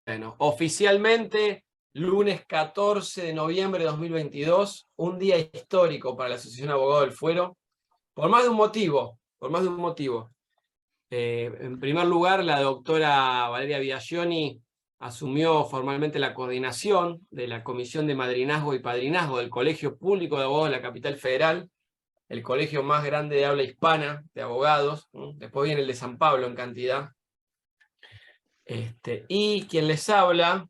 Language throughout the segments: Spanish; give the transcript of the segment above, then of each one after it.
Bueno, oficialmente, lunes 14 de noviembre de 2022, un día histórico para la Asociación de Abogados del Fuero, por más de un motivo, en primer lugar, la doctora Valeria Biagioni asumió formalmente la coordinación de la Comisión de Madrinazgo y Padrinazgo del Colegio Público de Abogados de la Capital Federal, el colegio más grande de habla hispana de abogados, después viene el de San Pablo en cantidad. Y quien les habla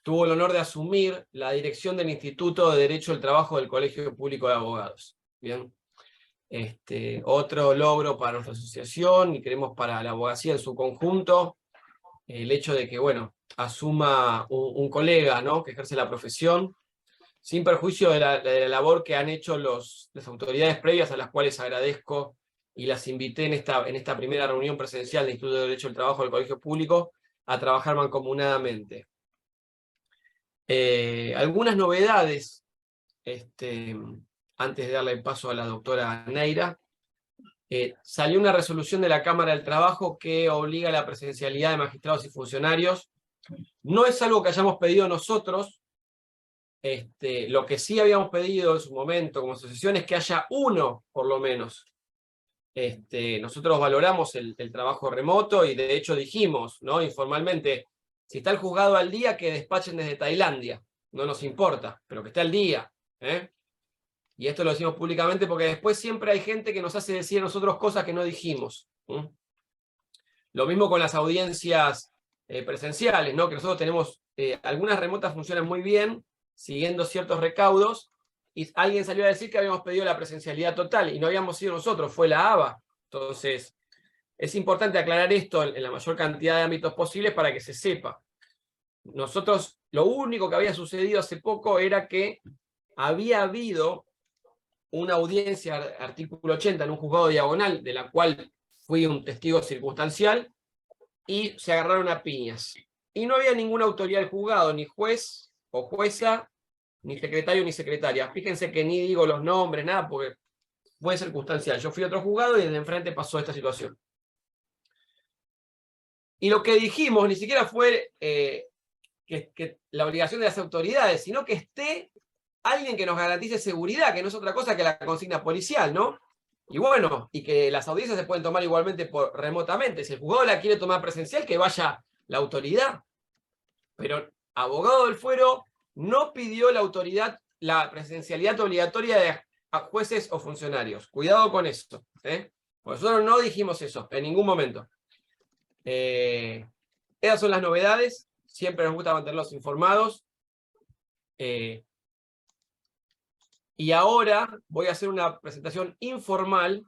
tuvo el honor de asumir la dirección del Instituto de Derecho del Trabajo del Colegio Público de Abogados. Bien. Otro logro para nuestra asociación y creemos para la abogacía en su conjunto, el hecho de que, bueno, asuma un colega, ¿no?, que ejerce la profesión, sin perjuicio de la labor que han hecho las autoridades previas, a las cuales agradezco y las invité en esta primera reunión presencial del Instituto de Derecho del Trabajo del Colegio Público a trabajar mancomunadamente. Algunas novedades, antes de darle el paso a la doctora Neira. Salió una resolución de la Cámara del Trabajo que obliga a la presencialidad de magistrados y funcionarios. No es algo que hayamos pedido nosotros. Lo que sí habíamos pedido en su momento como asociación es que haya uno, por lo menos. Nosotros valoramos el trabajo remoto y de hecho dijimos, ¿no?, informalmente, si está el juzgado al día, que despachen desde Tailandia. No nos importa, pero que esté al día. Y esto lo decimos públicamente porque después siempre hay gente que nos hace decir a nosotros cosas que no dijimos. Lo mismo con las audiencias presenciales, ¿no?, que nosotros tenemos, algunas remotas funcionan muy bien, siguiendo ciertos recaudos, y alguien salió a decir que habíamos pedido la presencialidad total, y no habíamos sido nosotros, fue la ABA. Entonces, es importante aclarar esto en la mayor cantidad de ámbitos posibles para que se sepa. Nosotros, lo único que había sucedido hace poco era que había habido una audiencia, artículo 80, en un juzgado diagonal, de la cual fui un testigo circunstancial, y se agarraron a piñas. Y no había ninguna autoridad del juzgado, ni juez o jueza, ni secretario ni secretaria. Fíjense que ni digo los nombres, nada, porque fue circunstancial. Yo fui a otro juzgado y desde enfrente pasó esta situación. Y lo que dijimos ni siquiera fue que la obligación de las autoridades, sino que esté alguien que nos garantice seguridad, que no es otra cosa que la consigna policial, ¿no? Y bueno, y que las audiencias se pueden tomar igualmente remotamente. Si el juzgado la quiere tomar presencial, que vaya la autoridad. Pero abogado del fuero no pidió la autoridad, la presencialidad obligatoria de jueces o funcionarios. Cuidado con eso. Porque nosotros no dijimos eso en ningún momento. Esas son las novedades. Siempre nos gusta mantenerlos informados. Y ahora voy a hacer una presentación informal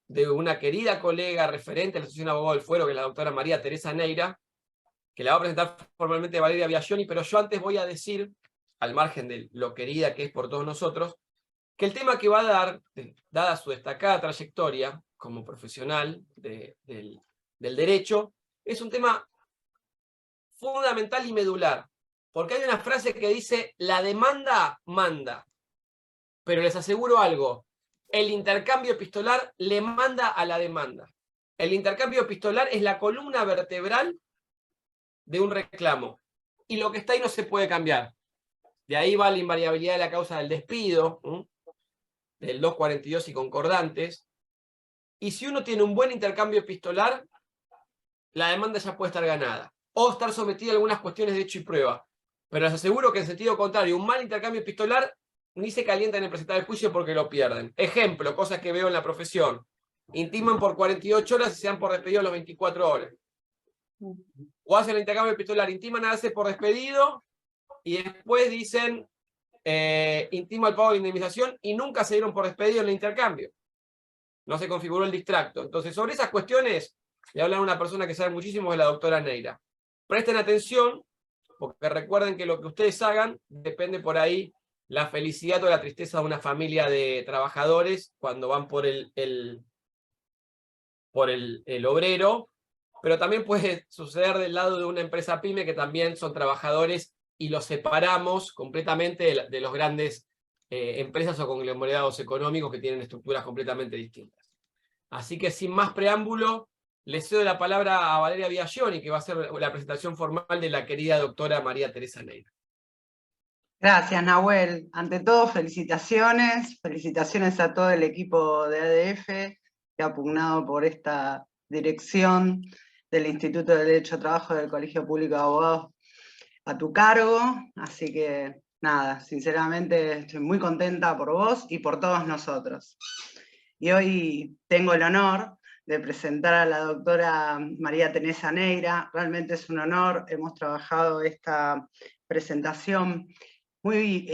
de una querida colega referente de la Asociación de Abogados del Fuero, que es la doctora María Teresa Neira, que la va a presentar formalmente Valeria Biagioni, pero yo antes voy a decir, al margen de lo querida que es por todos nosotros, que el tema que va a dar, dada su destacada trayectoria como profesional del derecho, es un tema fundamental y medular, porque hay una frase que dice: la demanda manda. Pero les aseguro algo, el intercambio epistolar le manda a la demanda. El intercambio epistolar es la columna vertebral de un reclamo. Y lo que está ahí no se puede cambiar. De ahí va la invariabilidad de la causa del despido, del 242 y concordantes. Y si uno tiene un buen intercambio epistolar, la demanda ya puede estar ganada. O estar sometida a algunas cuestiones de hecho y prueba. Pero les aseguro que en sentido contrario, un mal intercambio epistolar ni se calientan en presentar el juicio porque lo pierden. Ejemplo, cosas que veo en la profesión. Intiman por 48 horas y se dan por despedido a las 24 horas. O hacen el intercambio epistolar, intiman a darse por despedido y después dicen intima el pago de la indemnización y nunca se dieron por despedido en el intercambio. No se configuró el distracto. Entonces, sobre esas cuestiones, le hablan a una persona que sabe muchísimo, de la doctora Neira. Presten atención, porque recuerden que lo que ustedes hagan depende por ahí la felicidad o la tristeza de una familia de trabajadores cuando van por el obrero, pero también puede suceder del lado de una empresa pyme que también son trabajadores y los separamos completamente de los grandes empresas o conglomerados económicos que tienen estructuras completamente distintas. Así que sin más preámbulo, le cedo la palabra a Valeria Biagioni, que va a hacer la presentación formal de la querida doctora María Teresa Neira. Gracias, Nahuel. Ante todo, felicitaciones. Felicitaciones a todo el equipo de ADF que ha pugnado por esta dirección del Instituto de Derecho a Trabajo del Colegio Público de Abogados a tu cargo. Así que, nada, sinceramente estoy muy contenta por vos y por todos nosotros. Y hoy tengo el honor de presentar a la doctora María Teresa Neira. Realmente es un honor. Hemos trabajado esta presentación muy,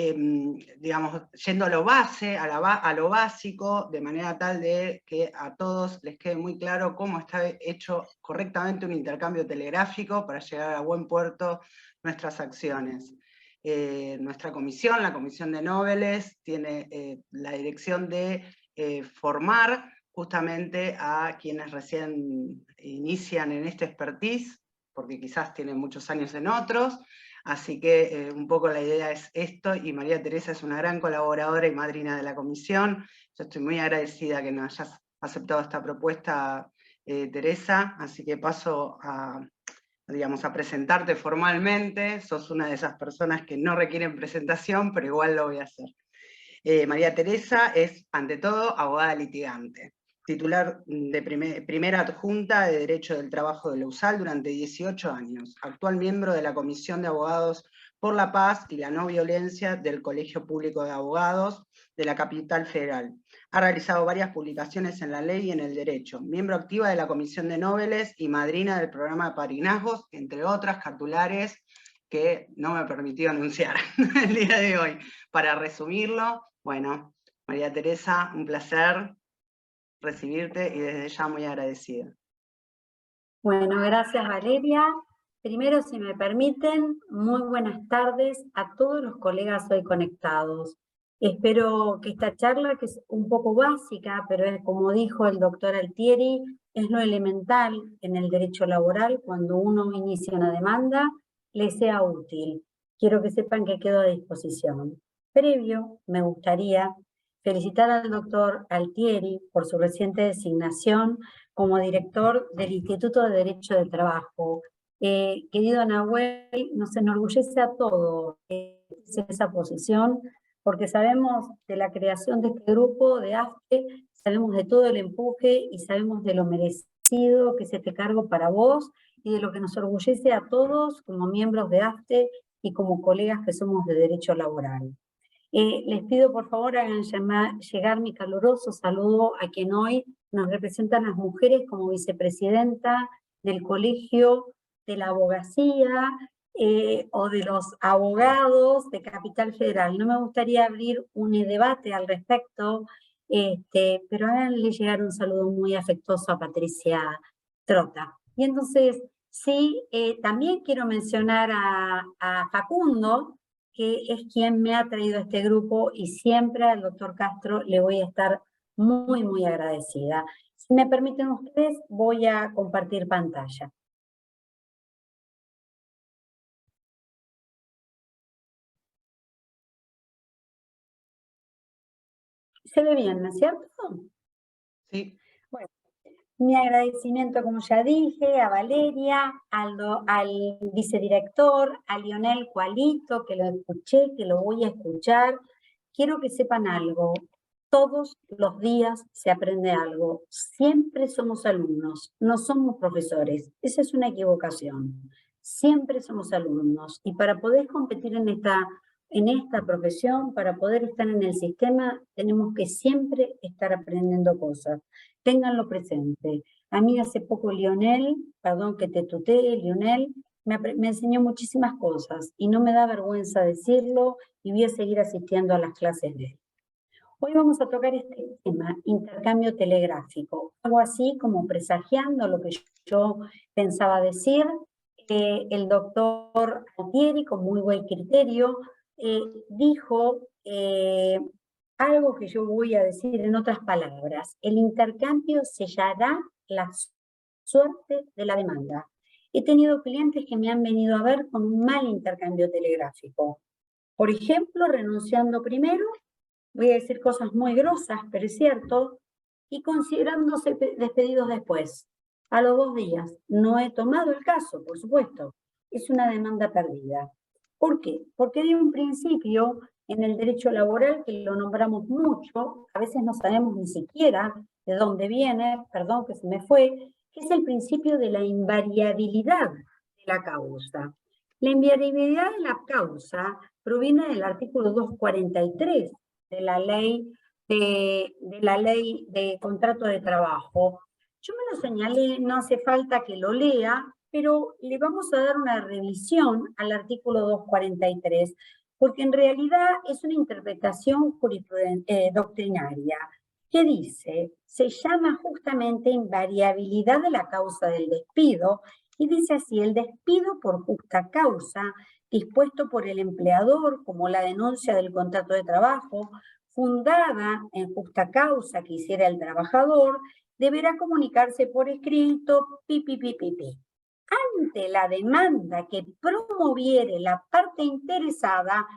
digamos, yendo a lo base, a lo básico, de manera tal de que a todos les quede muy claro cómo está hecho correctamente un intercambio telegráfico para llegar a buen puerto nuestras acciones. Nuestra comisión, la Comisión de Nobles, tiene la dirección de formar justamente a quienes recién inician en este expertise, porque quizás tienen muchos años en otros. Así que un poco la idea es esto, y María Teresa es una gran colaboradora y madrina de la comisión. Yo estoy muy agradecida que nos hayas aceptado esta propuesta, Teresa, así que paso a, digamos, a presentarte formalmente. Sos una de esas personas que no requieren presentación, pero igual lo voy a hacer. María Teresa es, ante todo, abogada litigante, titular de primera adjunta de Derecho del Trabajo de la USAL durante 18 años, actual miembro de la Comisión de Abogados por la Paz y la No Violencia del Colegio Público de Abogados de la Capital Federal. Ha realizado varias publicaciones en la ley y en el derecho, miembro activa de la Comisión de Nobles y madrina del programa de padrinazgos, entre otras cartulares que no me permitió anunciar el día de hoy. Para resumirlo, bueno, María Teresa, un placer recibirte y desde ya muy agradecida. Bueno, gracias Valeria. Primero, si me permiten, muy buenas tardes a todos los colegas hoy conectados. Espero que esta charla, que es un poco básica, pero es, como dijo el doctor Altieri, es lo elemental en el derecho laboral cuando uno inicia una demanda, le sea útil. Quiero que sepan que quedo a disposición. Previo, me gustaría felicitar al doctor Altieri por su reciente designación como director del Instituto de Derecho del Trabajo. Querido Nahuel, nos enorgullece a todos esa posición, porque sabemos de la creación de este grupo de AFTE, sabemos de todo el empuje y sabemos de lo merecido que es este cargo para vos y de lo que nos orgullece a todos como miembros de AFTE y como colegas que somos de Derecho Laboral. Les pido por favor hagan llegar mi caluroso saludo a quien hoy nos representan las mujeres como vicepresidenta del Colegio de la Abogacía o de los abogados de Capital Federal. No me gustaría abrir un debate al respecto, pero háganle llegar un saludo muy afectuoso a Patricia Trota. Y entonces, sí, también quiero mencionar a Facundo, que es quien me ha traído a este grupo, y siempre al doctor Castro le voy a estar muy, muy agradecida. Si me permiten ustedes, voy a compartir pantalla. ¿Se ve bien, no es cierto? Sí. Bueno, mi agradecimiento, como ya dije, a Valeria, al vicedirector, a Lionel Cualito, que lo escuché, que lo voy a escuchar. Quiero que sepan algo. Todos los días se aprende algo. Siempre somos alumnos, no somos profesores. Esa es una equivocación. Siempre somos alumnos. Y para poder competir en esta profesión, para poder estar en el sistema, tenemos que siempre estar aprendiendo cosas. Ténganlo presente. A mí hace poco Lionel, perdón que te tutee, Lionel, me enseñó muchísimas cosas y no me da vergüenza decirlo y voy a seguir asistiendo a las clases de él. Hoy vamos a tocar este tema, intercambio telegráfico, algo así como presagiando lo que yo pensaba decir. El doctor Altieri, con muy buen criterio, dijo algo que yo voy a decir en otras palabras. El intercambio sellará la suerte de la demanda. He tenido clientes que me han venido a ver con un mal intercambio telegráfico. Por ejemplo, renunciando primero, voy a decir cosas muy grosas, pero es cierto, y considerándose despedidos después. A los 2 días. No he tomado el caso, por supuesto. Es una demanda perdida. ¿Por qué? Porque hay un principio en el derecho laboral que lo nombramos mucho, a veces no sabemos ni siquiera de dónde viene, perdón que se me fue, que es el principio de la invariabilidad de la causa. La invariabilidad de la causa proviene del artículo 243 de la ley de contrato de trabajo. Yo me lo señalé, no hace falta que lo lea, pero le vamos a dar una revisión al artículo 243, porque en realidad es una interpretación doctrinaria que dice, se llama justamente invariabilidad de la causa del despido, y dice así, el despido por justa causa, dispuesto por el empleador, como la denuncia del contrato de trabajo, fundada en justa causa que hiciera el trabajador, deberá comunicarse por escrito, ante la demanda que promoviere la parte interesada,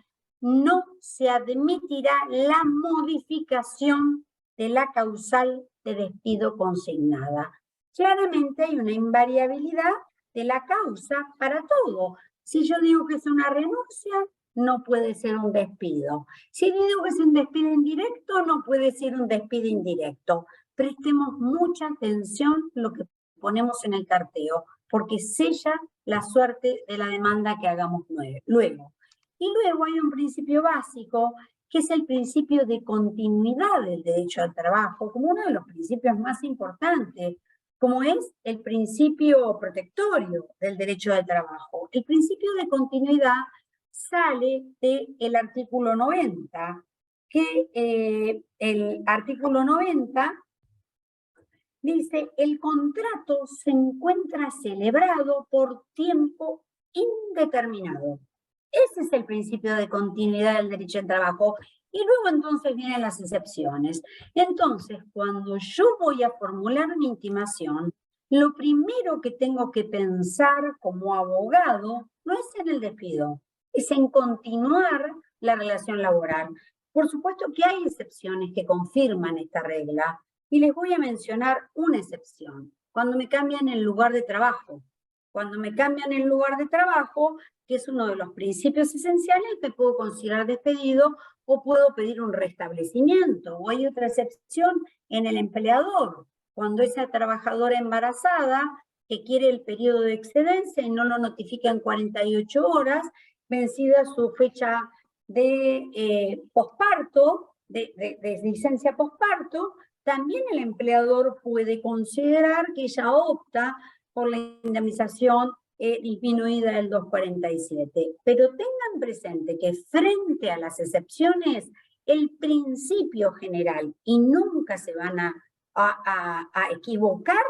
no se admitirá la modificación de la causal de despido consignada. Claramente hay una invariabilidad de la causa para todo. Si yo digo que es una renuncia, no puede ser un despido. Si digo que es un despido indirecto, no puede ser un despido indirecto. Prestemos mucha atención a lo que ponemos en el carteo, porque sella la suerte de la demanda que hagamos luego. Y luego hay un principio básico, que es el principio de continuidad del derecho al trabajo, como uno de los principios más importantes, como es el principio protectorio del derecho al trabajo. El principio de continuidad sale del artículo 90, que el artículo 90 dice, el contrato se encuentra celebrado por tiempo indeterminado. Ese es el principio de continuidad del derecho al trabajo. Y luego entonces vienen las excepciones. Entonces, cuando yo voy a formular una intimación, lo primero que tengo que pensar como abogado no es en el despido, es en continuar la relación laboral. Por supuesto que hay excepciones que confirman esta regla, y les voy a mencionar una excepción. Cuando me cambian el lugar de trabajo. Cuando me cambian el lugar de trabajo, que es uno de los principios esenciales, me puedo considerar despedido o puedo pedir un restablecimiento. O hay otra excepción en el empleador. Cuando esa trabajadora embarazada que quiere el periodo de excedencia y no lo notifica en 48 horas, vencida su fecha de posparto, de licencia posparto, también el empleador puede considerar que ella opta por la indemnización disminuida del 247. Pero tengan presente que frente a las excepciones, el principio general, y nunca se van a equivocar,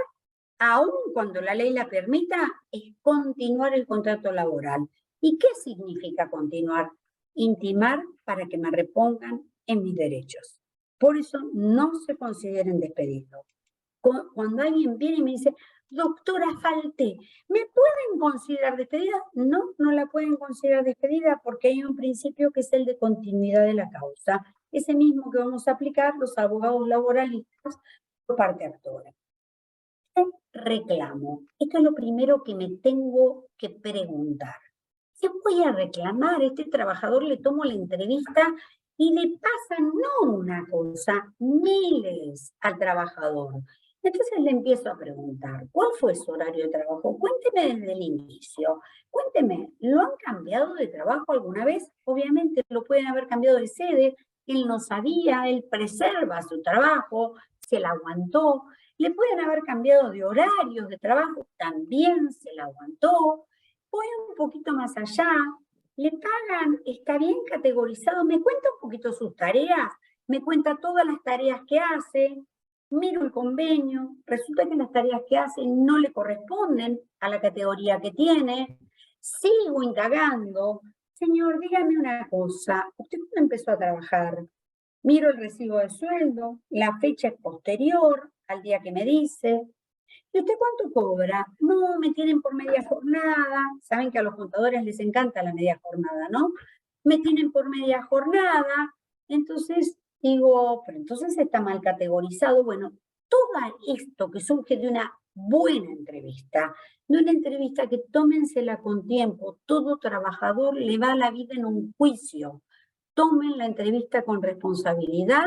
aun cuando la ley la permita, es continuar el contrato laboral. ¿Y qué significa continuar? Intimar para que me repongan en mis derechos. Por eso no se consideren despedidos. Cuando alguien viene y me dice, doctora, falté, ¿me pueden considerar despedida? No, no la pueden considerar despedida porque hay un principio que es el de continuidad de la causa. Ese mismo que vamos a aplicar los abogados laboralistas por parte actora. Reclamo. Esto es lo primero que me tengo que preguntar. ¿Qué voy a reclamar? A este trabajador le tomo la entrevista y le pasan no una cosa, miles al trabajador. Entonces le empiezo a preguntar, ¿cuál fue su horario de trabajo? Cuénteme desde el inicio. Cuénteme, ¿lo han cambiado de trabajo alguna vez? Obviamente lo pueden haber cambiado de sede, él no sabía, él preserva su trabajo, se la aguantó. Le pueden haber cambiado de horarios de trabajo, también se la aguantó. Voy un poquito más allá, le pagan, está bien categorizado, me cuenta un poquito sus tareas, me cuenta todas las tareas que hace, miro el convenio, resulta que las tareas que hace no le corresponden a la categoría que tiene, sigo indagando, señor, dígame una cosa, ¿usted cuándo empezó a trabajar? Miro el recibo de sueldo, la fecha es posterior al día que me dice. ¿Y usted cuánto cobra? No, me tienen por media jornada. Saben que a los contadores les encanta la media jornada, ¿no? Me tienen por media jornada. Entonces digo, pero entonces está mal categorizado. Bueno, todo esto que surge de una buena entrevista, no una entrevista que tómensela con tiempo. Todo trabajador le va la vida en un juicio. Tomen la entrevista con responsabilidad.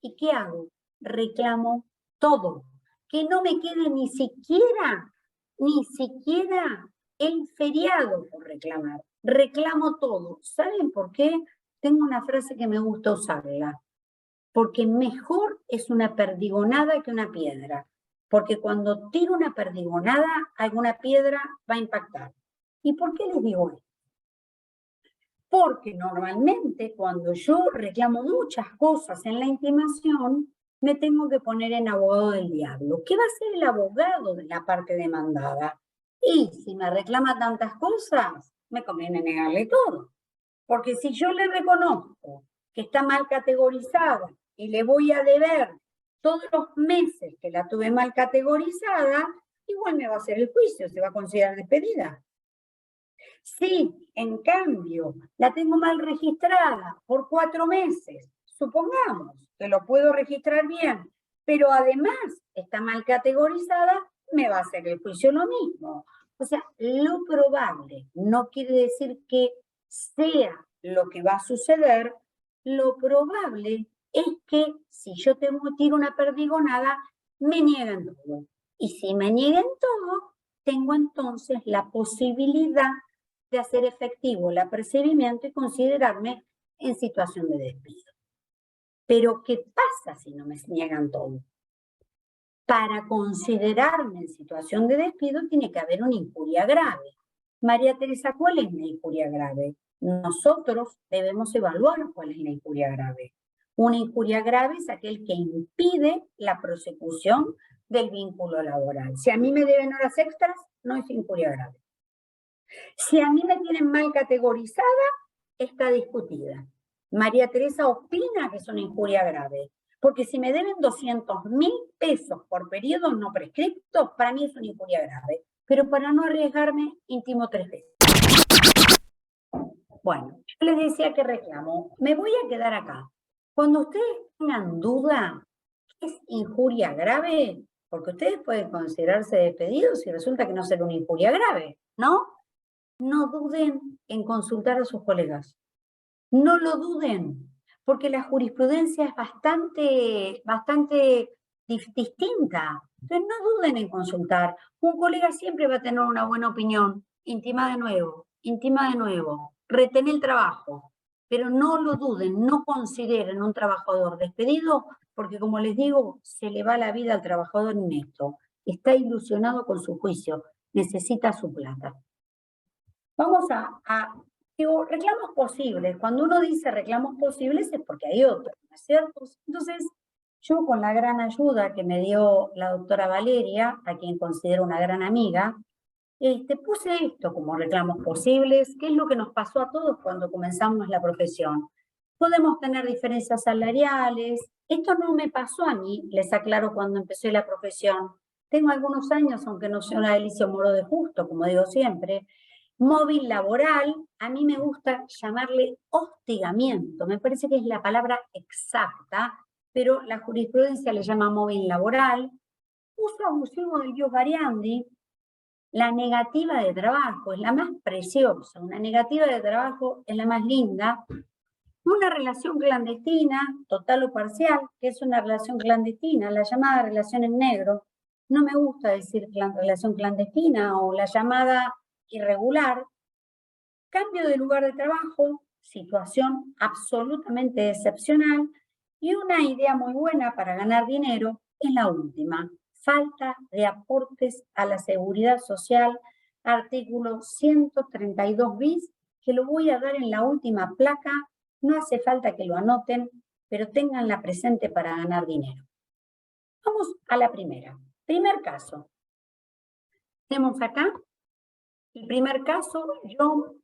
¿Y qué hago? Reclamo todo. Que no me quede ni siquiera el feriado por reclamar. Reclamo todo. ¿Saben por qué? Tengo una frase que me gusta usarla. Porque mejor es una perdigonada que una piedra. Porque cuando tiro una perdigonada, alguna piedra va a impactar. ¿Y por qué les digo esto? Porque normalmente cuando yo reclamo muchas cosas en la intimación, me tengo que poner en abogado del diablo. ¿Qué va a ser el abogado de la parte demandada? Y si me reclama tantas cosas, me conviene negarle todo. Porque si yo le reconozco que está mal categorizada y le voy a deber todos los meses que la tuve mal categorizada, igual me va a hacer el juicio, se va a considerar despedida. Si, en cambio, la tengo mal registrada por 4 meses, supongamos que lo puedo registrar bien, pero además está mal categorizada, me va a hacer el juicio lo mismo. O sea, lo probable no quiere decir que sea lo que va a suceder, lo probable es que si yo tiro una perdigonada, me niegan todo. Y si me niegan todo, tengo entonces la posibilidad de hacer efectivo el apercibimiento y considerarme en situación de despido. Pero ¿qué pasa si no me niegan todo? Para considerarme en situación de despido tiene que haber una injuria grave. María Teresa, ¿cuál es la injuria grave? Nosotros debemos evaluar cuál es la injuria grave. Una injuria grave es aquel que impide la prosecución del vínculo laboral. Si a mí me deben horas extras, no es injuria grave. Si a mí me tienen mal categorizada, está discutida. María Teresa opina que es una injuria grave, porque si me deben 200.000 pesos por periodo no prescriptos, para mí es una injuria grave. Pero para no arriesgarme, intimo 3 veces. Bueno, yo les decía que reclamo. Me voy a quedar acá. Cuando ustedes tengan duda, ¿es injuria grave? Porque ustedes pueden considerarse despedidos y resulta que no será una injuria grave, ¿no? No duden en consultar a sus colegas. No lo duden, porque la jurisprudencia es bastante distinta. Entonces no duden en consultar. Un colega siempre va a tener una buena opinión. Intima de nuevo, retén el trabajo. Pero no lo duden, no consideren un trabajador despedido, porque como les digo, se le va la vida al trabajador en esto. Está ilusionado con su juicio, necesita su plata. Vamos digo, reclamos posibles. Cuando uno dice reclamos posibles es porque hay otros, ¿no es cierto? Entonces, yo con la gran ayuda que me dio la doctora Valeria, a quien considero una gran amiga, puse esto como reclamos posibles, que es lo que nos pasó a todos cuando comenzamos la profesión. Podemos tener diferencias salariales. Esto no me pasó a mí, les aclaro, cuando empecé la profesión. Tengo algunos años, aunque no sea una delicia moro de justo, como digo siempre. Móvil laboral, a mí me gusta llamarle hostigamiento, me parece que es la palabra exacta, pero la jurisprudencia le llama móvil laboral. Uso abusivo del ius variandi, la negativa de trabajo es la más preciosa, una negativa de trabajo es la más linda. Una relación clandestina, total o parcial, que es una relación clandestina, la llamada relación en negro. No me gusta decir relación clandestina o la llamada irregular. Cambio de lugar de trabajo, situación absolutamente excepcional, y una idea muy buena para ganar dinero es la última: falta de aportes a la seguridad social, artículo 132 bis, que lo voy a dar en la última placa, no hace falta que lo anoten, pero ténganla presente para ganar dinero. Vamos a la primera. Primer caso. Tenemos acá, el primer caso, yo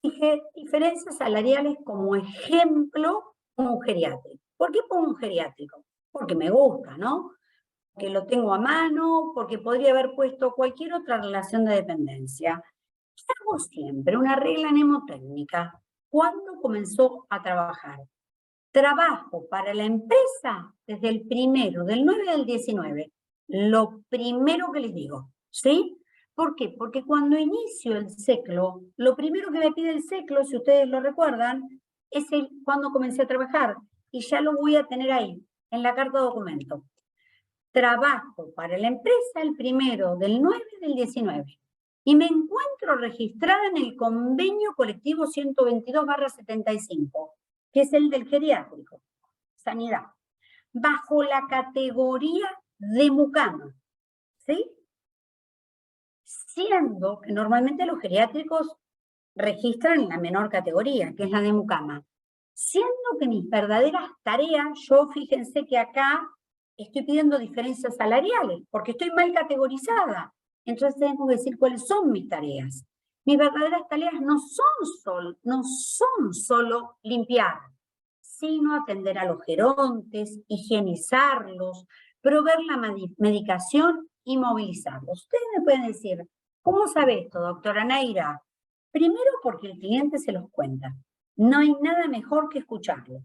dije diferencias salariales como ejemplo, un geriátrico. ¿Por qué pongo un geriátrico? Porque me gusta, ¿no? Que lo tengo a mano, porque podría haber puesto cualquier otra relación de dependencia. ¿Qué hago siempre? Una regla mnemotécnica. ¿Cuándo comenzó a trabajar? Trabajo para la empresa desde el 1 del 9 del 19. lo primero que les digo, ¿sí? ¿Por qué? Porque cuando inicio el ciclo, lo primero que me pide el ciclo, si ustedes lo recuerdan, es cuando comencé a trabajar, y ya lo voy a tener ahí, en la carta documento. Trabajo para la empresa el 1/9/19, y me encuentro registrada en el convenio colectivo 122/75, que es el del geriátrico, sanidad, bajo la categoría de mucama, ¿sí? Siendo que normalmente los geriátricos registran la menor categoría, que es la de mucama. Siendo que mis verdaderas tareas, yo fíjense que acá estoy pidiendo diferencias salariales, porque estoy mal categorizada. Entonces tengo que decir cuáles son mis tareas. Mis verdaderas tareas no son solo limpiar, sino atender a los gerontes, higienizarlos, proveer la medicación y movilizarlos. Ustedes me pueden decir, ¿cómo sabe esto, doctora Neira? Primero, porque el cliente se los cuenta. No hay nada mejor que escucharlo.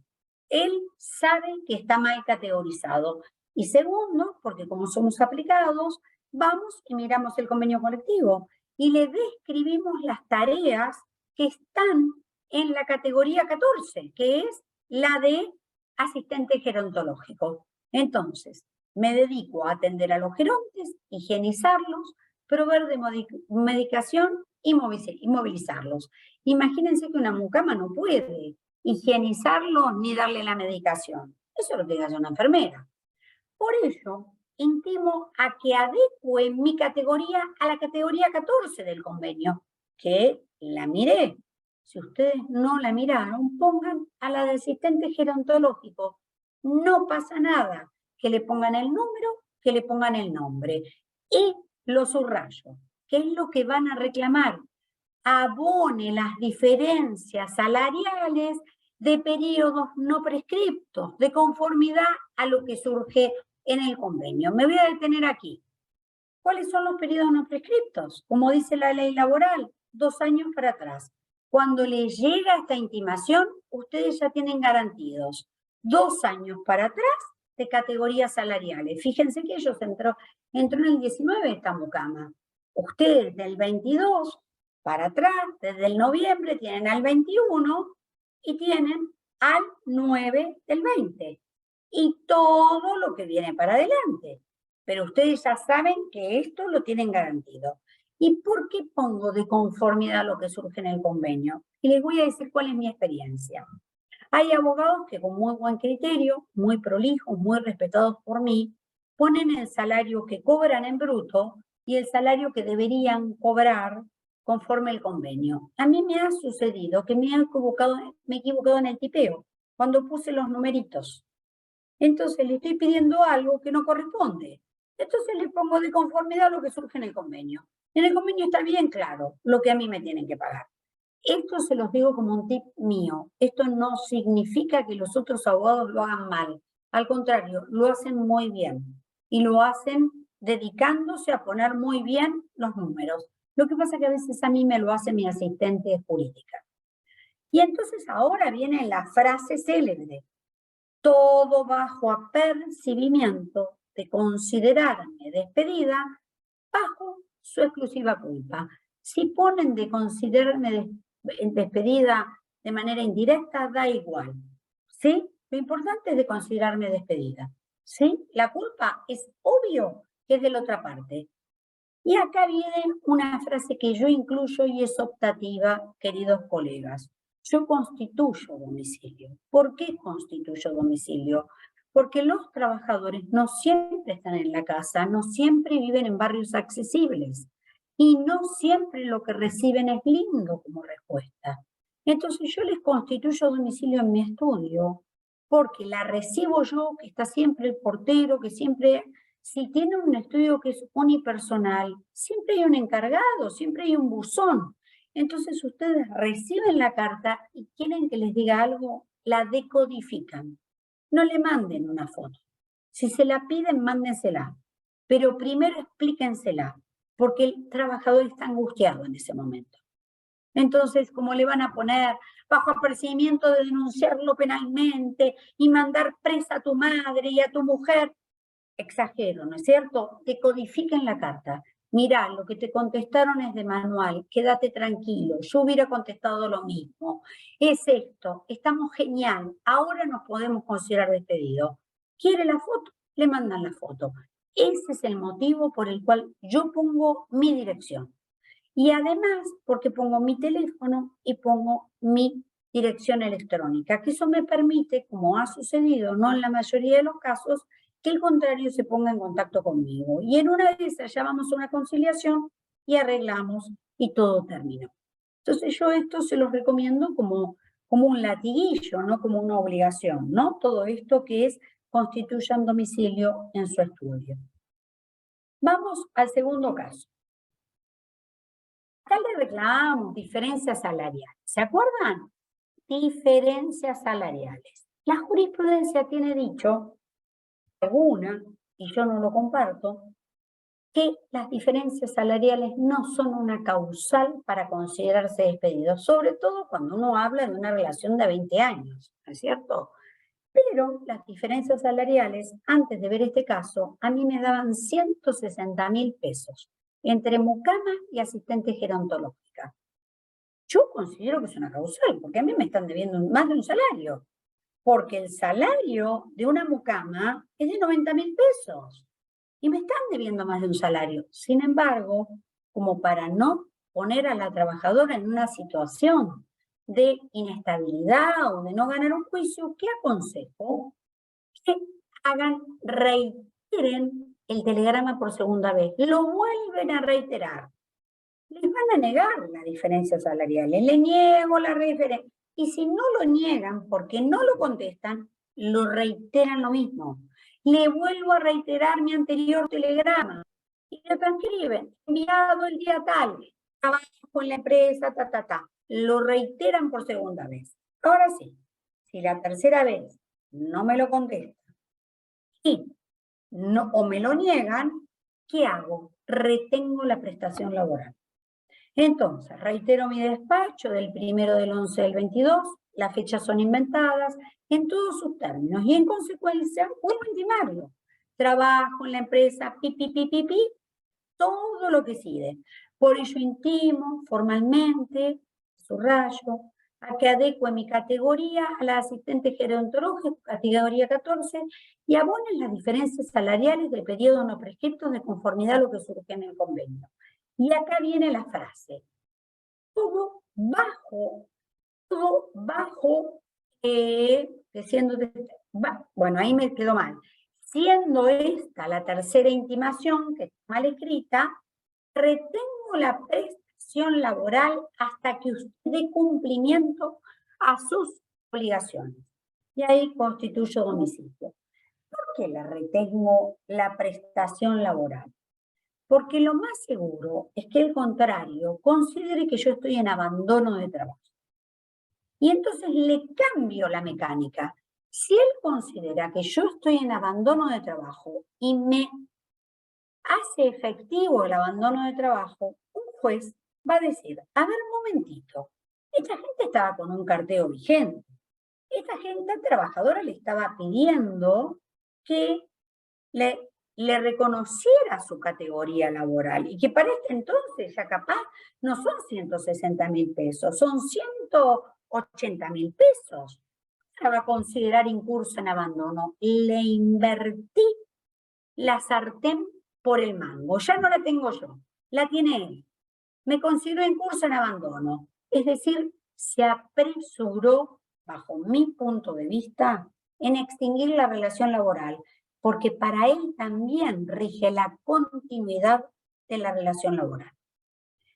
Él sabe que está mal categorizado. Y segundo, porque como somos aplicados, vamos y miramos el convenio colectivo y le describimos las tareas que están en la categoría 14, que es la de asistente gerontológico. Entonces, me dedico a atender a los gerontes, higienizarlos, proveer de medicación y movilizarlos. Imagínense que una mucama no puede higienizarlos ni darle la medicación. Eso lo tiene que hacer una enfermera. Por ello, intimo a que adecue mi categoría a la categoría 14 del convenio, que la miré. Si ustedes no la miraron, pongan a la de asistente gerontológico. No pasa nada. Que le pongan el número, que le pongan el nombre. Y lo subrayo. ¿Qué es lo que van a reclamar? Abone las diferencias salariales de periodos no prescriptos, de conformidad a lo que surge en el convenio. Me voy a detener aquí. ¿Cuáles son los periodos no prescriptos? Como dice la ley laboral, 2 años para atrás. Cuando les llega esta intimación, ustedes ya tienen garantidos 2 años para atrás de categorías salariales. Fíjense que ellos entró en el 19 esta mucama. Ustedes del 22 para atrás, desde el noviembre, tienen al 21 y tienen al 9 del 20. Y todo lo que viene para adelante. Pero ustedes ya saben que esto lo tienen garantido. ¿Y por qué pongo de conformidad a lo que surge en el convenio? Y les voy a decir cuál es mi experiencia. Hay abogados que con muy buen criterio, muy prolijos, muy respetados por mí, ponen el salario que cobran en bruto y el salario que deberían cobrar conforme el convenio. A mí me ha sucedido que me he equivocado en el tipeo, cuando puse los numeritos. Entonces le estoy pidiendo algo que no corresponde. Entonces le pongo de conformidad a lo que surge en el convenio. En el convenio está bien claro lo que a mí me tienen que pagar. Esto se los digo como un tip mío. Esto no significa que los otros abogados lo hagan mal. Al contrario, lo hacen muy bien. Y lo hacen dedicándose a poner muy bien los números. Lo que pasa es que a veces a mí me lo hace mi asistente jurídica. Y entonces ahora viene la frase célebre. Todo bajo apercibimiento de considerarme despedida bajo su exclusiva culpa. Si ponen de considerarme despedida de manera indirecta, da igual, ¿sí? Lo importante es de considerarme despedida, ¿sí? La culpa es obvio que es de la otra parte. Y acá viene una frase que yo incluyo y es optativa, queridos colegas. Yo constituyo domicilio. ¿Por qué constituyo domicilio? Porque los trabajadores no siempre están en la casa, no siempre viven en barrios accesibles y no siempre lo que reciben es lindo como respuesta. Entonces yo les constituyo domicilio en mi estudio porque la recibo yo, que está siempre el portero, que siempre... Si tienen un estudio que es unipersonal, siempre hay un encargado, siempre hay un buzón. Entonces ustedes reciben la carta y quieren que les diga algo, la decodifican. No le manden una foto. Si se la piden, mándensela. Pero primero explíquensela, porque el trabajador está angustiado en ese momento. Entonces, ¿cómo le van a poner bajo apercibimiento de denunciarlo penalmente y mandar presa a tu madre y a tu mujer? exagero, ¿no es cierto? Te codifiquen la carta. Mirá, lo que te contestaron es de manual, quédate tranquilo, yo hubiera contestado lo mismo. Es esto, estamos genial, ahora nos podemos considerar despedidos. ¿Quiere la foto? Le mandan la foto. Ese es el motivo por el cual yo pongo mi dirección. Y además, porque pongo mi teléfono y pongo mi dirección electrónica, que eso me permite, como ha sucedido, no en la mayoría de los casos, que el contrario se ponga en contacto conmigo. Y en una de esas llamamos a una conciliación y arreglamos y todo terminó. Entonces yo esto se los recomiendo como un latiguillo, no como una obligación, ¿no? Todo esto que constituyan domicilio en su estudio. Vamos al segundo caso. Acá le reclamamos diferencias salariales. ¿Se acuerdan? Diferencias salariales. La jurisprudencia tiene dicho, alguna, y yo no lo comparto, que las diferencias salariales no son una causal para considerarse despedidos, sobre todo cuando uno habla de una relación de 20 años, ¿no es cierto? Pero las diferencias salariales, antes de ver este caso, a mí me daban 160.000 pesos entre mucama y asistente gerontológica. Yo considero que es una causal, porque a mí me están debiendo más de un salario, porque el salario de una mucama es de 90.000 pesos y me están debiendo más de un salario. Sin embargo, como para no poner a la trabajadora en una situación de inestabilidad o de no ganar un juicio, ¿qué aconsejo? Que reiteren el telegrama por segunda vez, lo vuelven a reiterar. Les van a negar la diferencia salarial, le niego la referencia. Y si no lo niegan porque no lo contestan, lo reiteran lo mismo. Le vuelvo a reiterar mi anterior telegrama y lo transcriben, enviado el día tal, trabajo en la empresa, Lo reiteran por segunda vez. Ahora sí, si la tercera vez no me lo contestan y no, o me lo niegan, ¿qué hago? Retengo la prestación laboral. Entonces, reitero mi despacho del 1 del 11 del 22, las fechas son inventadas en todos sus términos y en consecuencia vuelvo a intimarlo. Trabajo en la empresa, todo lo que sigue. Por ello intimo formalmente, subrayo, a que adecue mi categoría a la asistente gerontológica, categoría 14, y abonen las diferencias salariales del periodo no prescripto de conformidad a lo que surge en el convenio. Y acá viene la frase, todo bajo, bueno, ahí me quedó mal. Siendo esta la tercera intimación, que está mal escrita, retengo la prestación laboral hasta que usted dé cumplimiento a sus obligaciones. Y ahí constituyo domicilio. ¿Por qué le retengo la prestación laboral? Porque lo más seguro es que el contrario considere que yo estoy en abandono de trabajo. Y entonces le cambio la mecánica. Si él considera que yo estoy en abandono de trabajo y me hace efectivo el abandono de trabajo, un juez va a decir, a ver, un momentito, esta gente estaba con un carteo vigente. Esta gente trabajadora le estaba pidiendo que le reconociera su categoría laboral y que para este entonces ya capaz no son 160.000 pesos, son 180.000 pesos. Se va a considerar incurso en abandono. Le invertí la sartén por el mango. Ya no la tengo yo, la tiene él. Me considero incurso en abandono. Es decir, se apresuró, bajo mi punto de vista, en extinguir la relación laboral, porque para él también rige la continuidad de la relación laboral.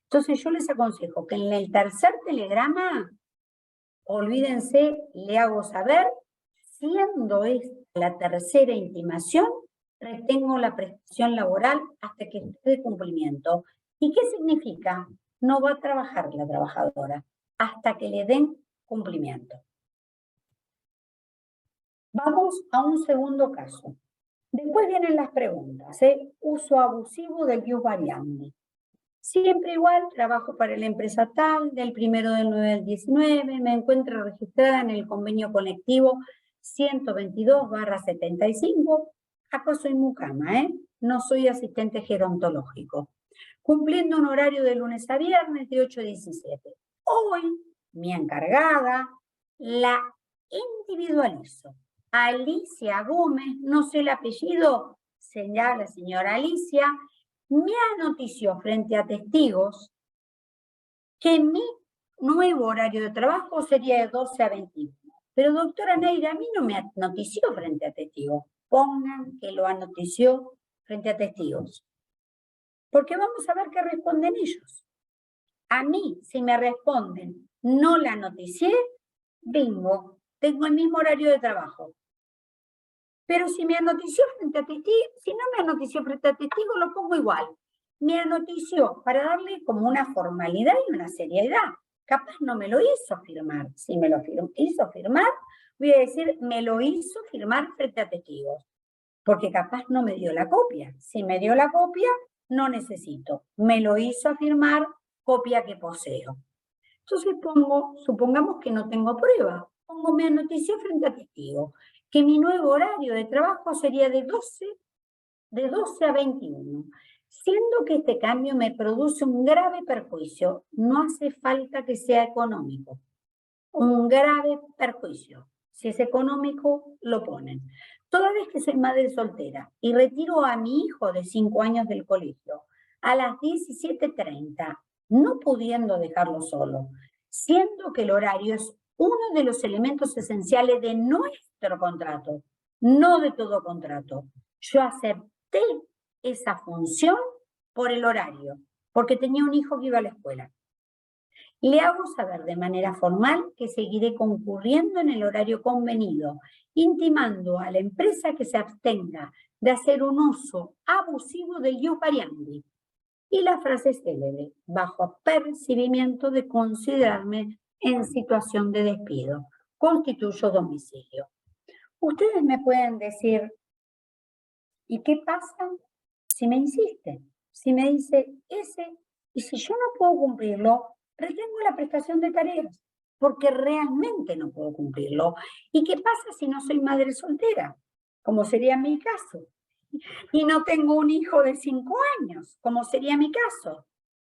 Entonces yo les aconsejo que en el tercer telegrama, olvídense, le hago saber, siendo esta la tercera intimación, retengo la prestación laboral hasta que esté de cumplimiento. ¿Y qué significa? No va a trabajar la trabajadora hasta que le den cumplimiento. Vamos a un segundo caso. Después vienen las preguntas, uso abusivo del ius variandi. Siempre igual, trabajo para la empresa tal, del 1 del 9 del 19, me encuentro registrada en el convenio colectivo 122/75, acá soy mucama, no soy asistente gerontológico, cumpliendo un horario de lunes a viernes de 8 a 17. Hoy, mi encargada la individualizo. Alicia Gómez, no sé el apellido, señala la señora Alicia, me anotició frente a testigos que mi nuevo horario de trabajo sería de 12 a 21. Pero doctora Neira, a mí no me anotició frente a testigos. Pongan que lo anotició frente a testigos. Porque vamos a ver qué responden ellos. A mí, si me responden, no la noticié, bingo, tengo el mismo horario de trabajo. Pero si me anotició frente a testigos, si no me anotició frente a testigos, lo pongo igual. Me anotició para darle como una formalidad y una seriedad. Capaz no me lo hizo firmar. Si me lo hizo firmar, voy a decir, me lo hizo firmar frente a testigos. Porque capaz no me dio la copia. Si me dio la copia, no necesito. Me lo hizo firmar, copia que poseo. Entonces supongamos que no tengo prueba. Pongo me anotició frente a testigos que mi nuevo horario de trabajo sería de 12 a 21. Siendo que este cambio me produce un grave perjuicio, no hace falta que sea económico. Un grave perjuicio. Si es económico, lo ponen. Toda vez que soy madre soltera y retiro a mi hijo de 5 años del colegio a las 17:30, no pudiendo dejarlo solo, siendo que el horario es uno de los elementos esenciales de nuestro contrato, no de todo contrato. Yo acepté esa función por el horario, porque tenía un hijo que iba a la escuela. Le hago saber de manera formal que seguiré concurriendo en el horario convenido, intimando a la empresa que se abstenga de hacer un uso abusivo del ius variandi. Y la frase es célebre, bajo apercibimiento de considerarme en situación de despido. Constituyo domicilio. Ustedes me pueden decir, ¿y qué pasa si me insiste? Si me dice ese, y si yo no puedo cumplirlo, retengo la prestación de tareas, porque realmente no puedo cumplirlo. ¿Y qué pasa si no soy madre soltera? Como sería mi caso. Y no tengo un hijo de 5 años, como sería mi caso.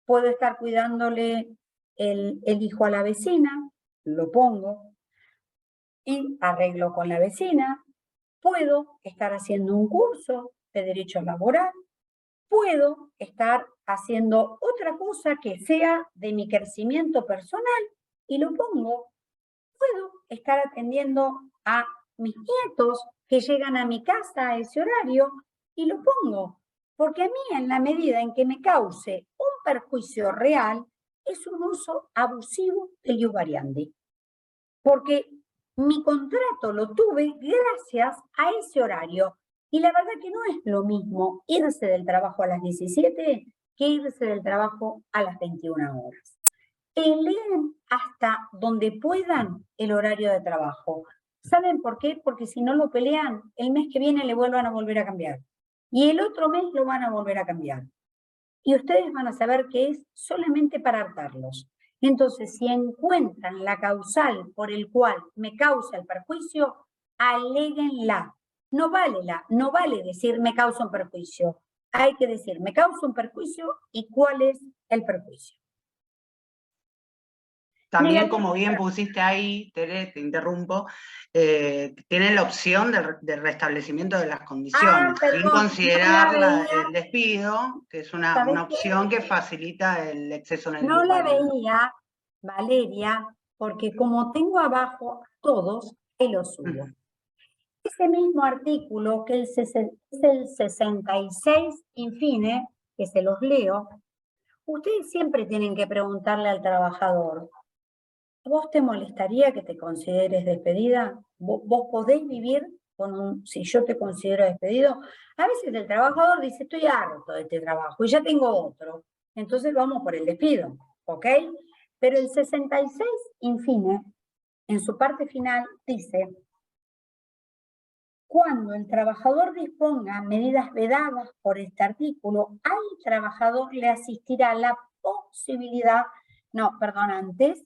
Puedo estar cuidándole el hijo a la vecina, lo pongo, y arreglo con la vecina. Puedo estar haciendo un curso de derecho laboral. Puedo estar haciendo otra cosa que sea de mi crecimiento personal y lo pongo. Puedo estar atendiendo a mis nietos que llegan a mi casa a ese horario y lo pongo. Porque a mí, en la medida en que me cause un perjuicio real, es un uso abusivo del ius variandi. Porque mi contrato lo tuve gracias a ese horario. Y la verdad que no es lo mismo irse del trabajo a las 17 que irse del trabajo a las 21 horas. Peleen hasta donde puedan el horario de trabajo. ¿Saben por qué? Porque si no lo pelean, el mes que viene le van a volver a cambiar. Y el otro mes lo van a volver a cambiar. Y ustedes van a saber que es solamente para hartarlos. Entonces, si encuentran la causal por el cual me causa el perjuicio, aléguenla. No vale decir me causa un perjuicio. Hay que decir me causa un perjuicio y cuál es el perjuicio. También, como bien pusiste ahí, Tere, te interrumpo, tienen la opción de restablecimiento de las condiciones, sin considerar el despido, que es una opción que facilita el exceso en el No la veía, Valeria, porque como tengo abajo todos, ahí lo subo. Ese mismo artículo, que es el 66, infine, que se los leo, ustedes siempre tienen que preguntarle al trabajador, ¿vos te molestaría que te consideres despedida? ¿Vos podés vivir si yo te considero despedido? A veces el trabajador dice, estoy harto de este trabajo y ya tengo otro. Entonces vamos por el despido, ¿ok? Pero el 66, infine, en su parte final, dice, cuando el trabajador disponga medidas vedadas por este artículo, al trabajador le asistirá la posibilidad, antes,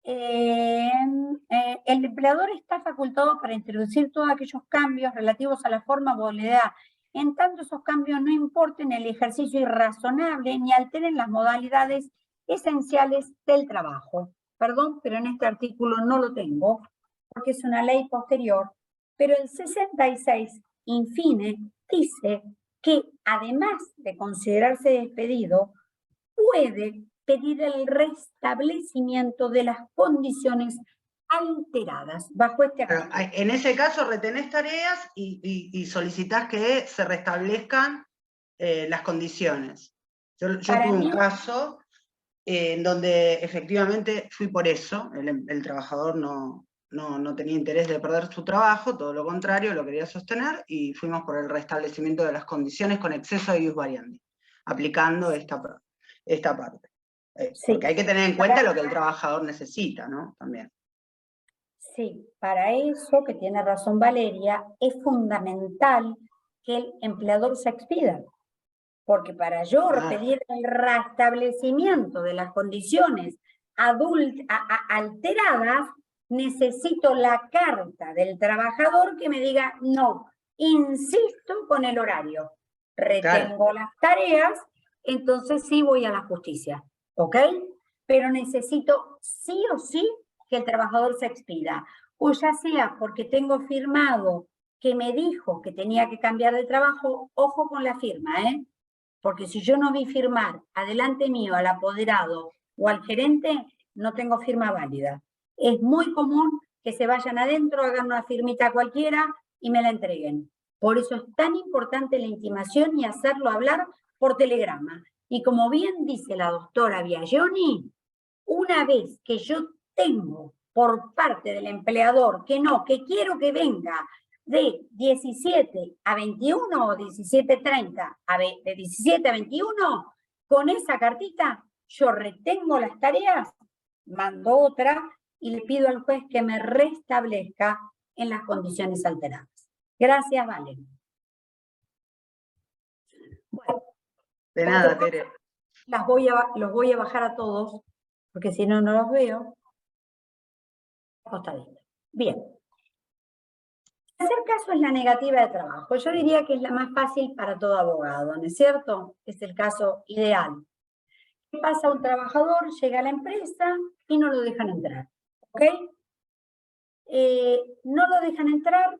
el empleador está facultado para introducir todos aquellos cambios relativos a la forma o modalidad, en tanto esos cambios no importen el ejercicio irrazonable ni alteren las modalidades esenciales del trabajo. Perdón, pero en este artículo no lo tengo, porque es una ley posterior, pero el 66, infine, dice que además de considerarse despedido, puede pedir el restablecimiento de las condiciones alteradas bajo este artículo. En ese caso retenés tareas y solicitás que se restablezcan las condiciones. Yo tuve un caso en donde efectivamente fui por eso, el trabajador no tenía interés de perder su trabajo, todo lo contrario, lo quería sostener, y fuimos por el restablecimiento de las condiciones con exceso de ius variandi, aplicando esta parte. Sí. Porque hay que tener en cuenta lo que el trabajador necesita, ¿no? También. Sí, para eso, que tiene razón Valeria, es fundamental que el empleador se expida. Porque para yo pedir el restablecimiento de las condiciones alteradas, necesito la carta del trabajador que me diga, no, insisto con el horario, retengo las tareas, entonces sí voy a la justicia, ¿ok? Pero necesito sí o sí que el trabajador se expida, o ya sea porque tengo firmado que me dijo que tenía que cambiar de trabajo, ojo con la firma, porque si yo no vi firmar adelante mío al apoderado o al gerente, no tengo firma válida. Es muy común que se vayan adentro, hagan una firmita cualquiera y me la entreguen. Por eso es tan importante la intimación y hacerlo hablar por telegrama. Y como bien dice la doctora Biagioni, una vez que yo tengo por parte del empleador que no, que quiero que venga de 17 a 21 o 17:30, de 17 a 21, con esa cartita yo retengo las tareas, mando otra y le pido al juez que me restablezca en las condiciones alteradas. Gracias, Vale. Bueno, de nada, Tere. Los voy a bajar a todos, porque si no, no los veo. Acostadito. Bien. El tercer caso es la negativa de trabajo. Yo diría que es la más fácil para todo abogado, ¿no es cierto? Es el caso ideal. ¿Qué pasa? Un trabajador llega a la empresa y no lo dejan entrar, ¿ok? No lo dejan entrar.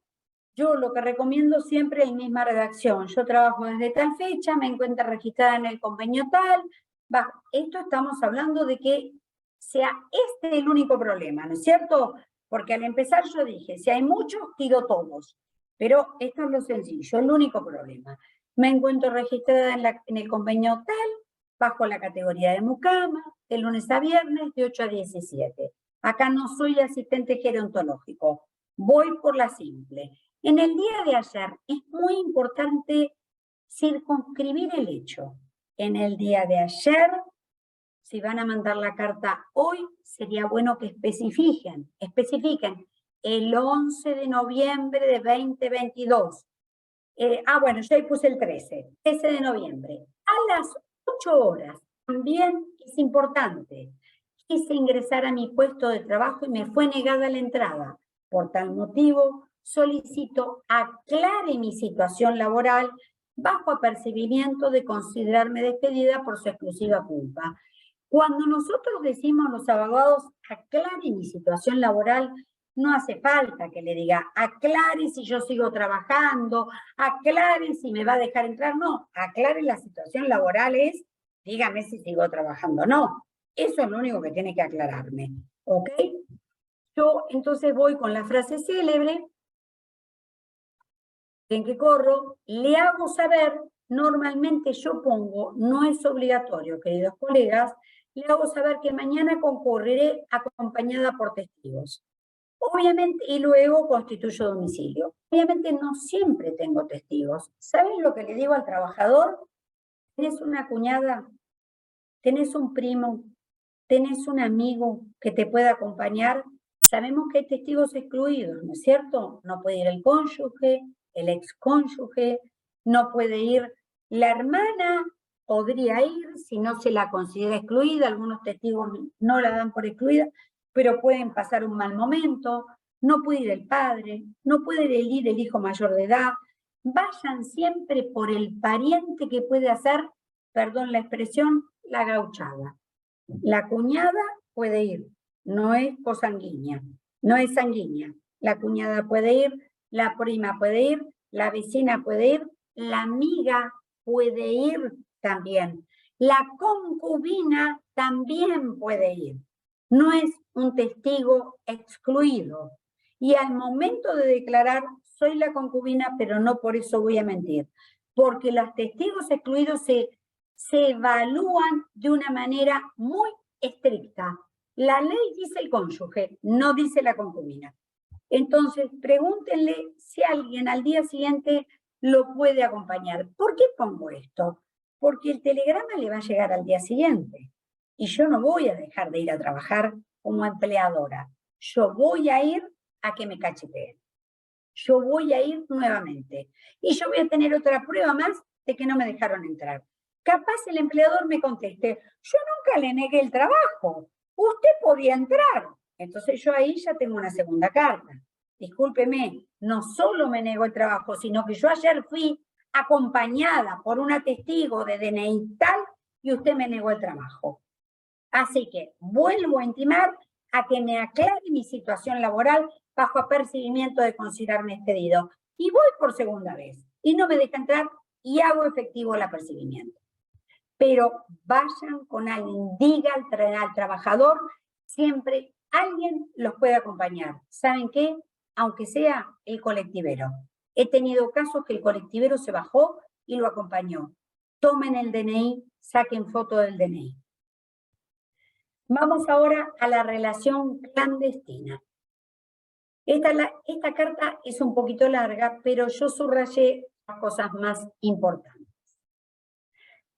Yo lo que recomiendo siempre es la misma redacción. Yo trabajo desde tal fecha, me encuentro registrada en el convenio tal. Esto estamos hablando de que sea este el único problema, ¿no es cierto? Porque al empezar yo dije, si hay muchos, tiro todos. Pero esto es lo sencillo, el único problema. Me encuentro registrada en el convenio tal, bajo la categoría de mucama, de lunes a viernes, de 8 a 17. Acá no soy asistente gerontológico, voy por la simple. En el día de ayer es muy importante circunscribir el hecho. En el día de ayer, si van a mandar la carta hoy, sería bueno que especifiquen el 11 de noviembre de 2022. Bueno, yo ahí puse el 13 de noviembre. A las 8 horas, también es importante. Quise ingresar a mi puesto de trabajo y me fue negada la entrada. Por tal motivo, solicito aclare mi situación laboral bajo apercibimiento de considerarme despedida por su exclusiva culpa. Cuando nosotros decimos los abogados, aclare mi situación laboral, no hace falta que le diga, aclare si yo sigo trabajando, aclare si me va a dejar entrar. No, aclare la situación laboral es, dígame si sigo trabajando o no. Eso es lo único que tiene que aclararme, ¿ok? Yo entonces voy con la frase célebre, en que corro, le hago saber, normalmente yo pongo, no es obligatorio, queridos colegas, le hago saber que mañana concurriré acompañada por testigos. Obviamente, y luego constituyo domicilio. Obviamente no siempre tengo testigos. ¿Saben lo que le digo al trabajador? ¿Tenés una cuñada? ¿Tenés un primo? ¿Tenés un amigo que te pueda acompañar? Sabemos que hay testigos excluidos, ¿no es cierto? No puede ir el cónyuge, el excónyuge, no puede ir la hermana, podría ir si no se la considera excluida, algunos testigos no la dan por excluida, pero pueden pasar un mal momento, no puede ir el padre, no puede ir el hijo mayor de edad. Vayan siempre por el pariente que puede hacer, perdón la expresión, la gauchada. La cuñada puede ir, no es cosanguínea, no es sanguínea. La cuñada puede ir, la prima puede ir, la vecina puede ir, la amiga puede ir también. La concubina también puede ir. No es un testigo excluido. Y al momento de declarar, soy la concubina, pero no por eso voy a mentir. Porque los testigos excluidos se evalúan de una manera muy estricta. La ley dice el cónyuge, no dice la concubina. Entonces, pregúntenle si alguien al día siguiente lo puede acompañar. ¿Por qué pongo esto? Porque el telegrama le va a llegar al día siguiente. Y yo no voy a dejar de ir a trabajar como empleadora. Yo voy a ir a que me cacheteen. Yo voy a ir nuevamente. Y yo voy a tener otra prueba más de que no me dejaron entrar. Capaz el empleador me conteste, yo nunca le negué el trabajo. Usted podía entrar. Entonces yo ahí ya tengo una segunda carta. Discúlpeme, no solo me negó el trabajo, sino que yo ayer fui acompañada por una testigo de DNI tal y usted me negó el trabajo. Así que vuelvo a intimar a que me aclare mi situación laboral bajo apercibimiento de considerarme expedido. Y voy por segunda vez y no me deja entrar y hago efectivo el apercibimiento. Pero vayan con alguien, diga al trabajador, siempre alguien los puede acompañar. ¿Saben qué? Aunque sea el colectivero. He tenido casos que el colectivero se bajó y lo acompañó. Tomen el DNI, saquen foto del DNI. Vamos ahora a la relación clandestina. Esta carta es un poquito larga, pero yo subrayé las cosas más importantes.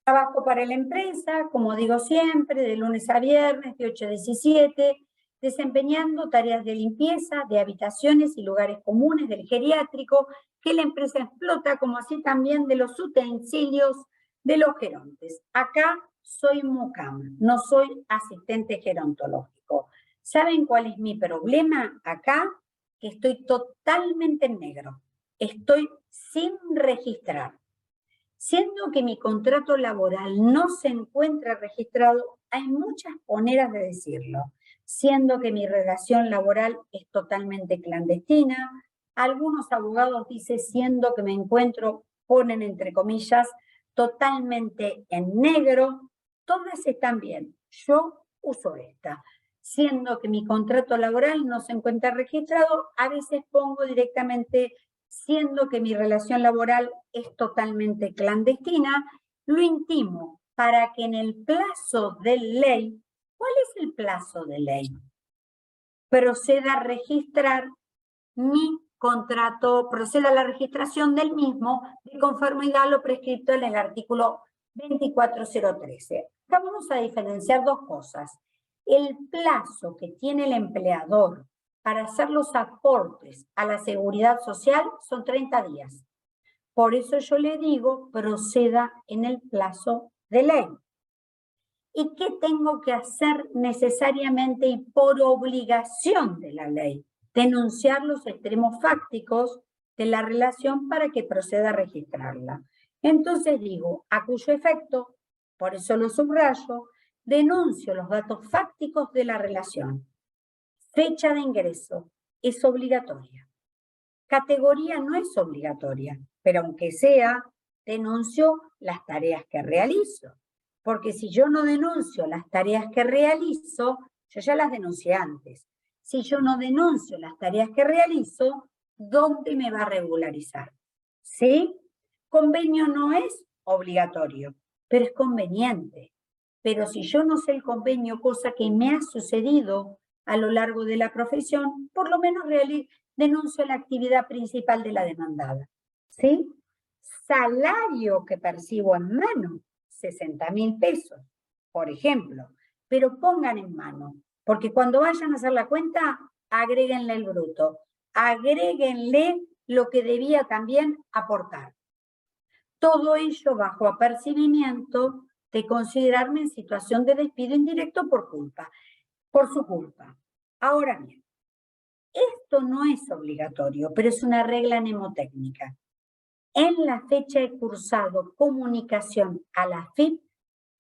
Trabajo para la empresa, como digo siempre, de lunes a viernes, de 8 a 17, desempeñando tareas de limpieza de habitaciones y lugares comunes del geriátrico que la empresa explota, como así también de los utensilios de los gerontes. Acá soy mucama, no soy asistente gerontológico. ¿Saben cuál es mi problema acá? Que estoy totalmente en negro. Estoy sin registrar. Siendo que mi contrato laboral no se encuentra registrado, hay muchas maneras de decirlo. Siendo que mi relación laboral es totalmente clandestina, algunos abogados dicen siendo que me encuentro, ponen entre comillas, totalmente en negro, todas están bien. Yo uso esta. Siendo que mi contrato laboral no se encuentra registrado, a veces pongo directamente siendo que mi relación laboral es totalmente clandestina, lo intimo para que en el plazo de ley, ¿cuál es el plazo de ley? Proceda a registrar mi contrato, proceda a la registración del mismo de conformidad a lo prescrito en el artículo 24013. Acá vamos a diferenciar dos cosas. El plazo que tiene el empleador para hacer los aportes a la seguridad social son 30 días. Por eso yo le digo, proceda en el plazo de ley. ¿Y qué tengo que hacer necesariamente y por obligación de la ley? Denunciar los extremos fácticos de la relación para que proceda a registrarla. Entonces digo, a cuyo efecto, por eso lo subrayo, denuncio los datos fácticos de la relación. Fecha de ingreso es obligatoria. Categoría no es obligatoria, pero aunque sea, denuncio las tareas que realizo. Porque si yo no denuncio las tareas que realizo, yo ya las denuncié antes. Si yo no denuncio las tareas que realizo, ¿dónde me va a regularizar? ¿Sí? Convenio no es obligatorio, pero es conveniente. Pero si yo no sé el convenio, cosa que me ha sucedido a lo largo de la profesión, por lo menos denuncio la actividad principal de la demandada. ¿Sí? Salario que percibo en mano, 60.000 pesos, por ejemplo. Pero pongan en mano, porque cuando vayan a hacer la cuenta, agréguenle el bruto. Agréguenle lo que debía también aportar. Todo ello bajo apercibimiento de considerarme en situación de despido indirecto por su culpa. Ahora bien, esto no es obligatorio, pero es una regla mnemotécnica. En la fecha he cursado comunicación a la AFIP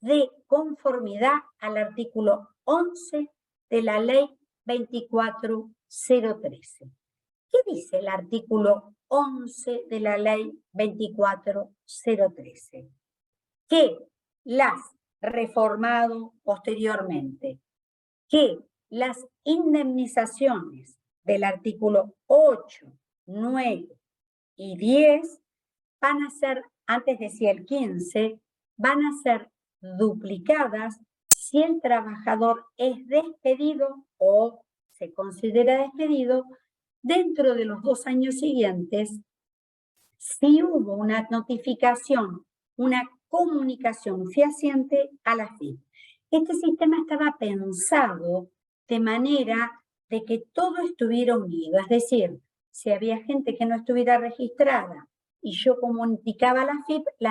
de conformidad al artículo 11 de la ley 24013. ¿Qué dice el artículo 11 de la ley 24013? Que las, reformado posteriormente, que las indemnizaciones del artículo 8, 9 y 10 van a ser, antes decía el 15, van a ser duplicadas si el trabajador es despedido o se considera despedido dentro de los 2 años siguientes, si hubo una notificación, una comunicación fehaciente a la AFIP. Este sistema estaba pensado de manera de que todo estuviera unido, es decir, si había gente que no estuviera registrada y yo comunicaba a la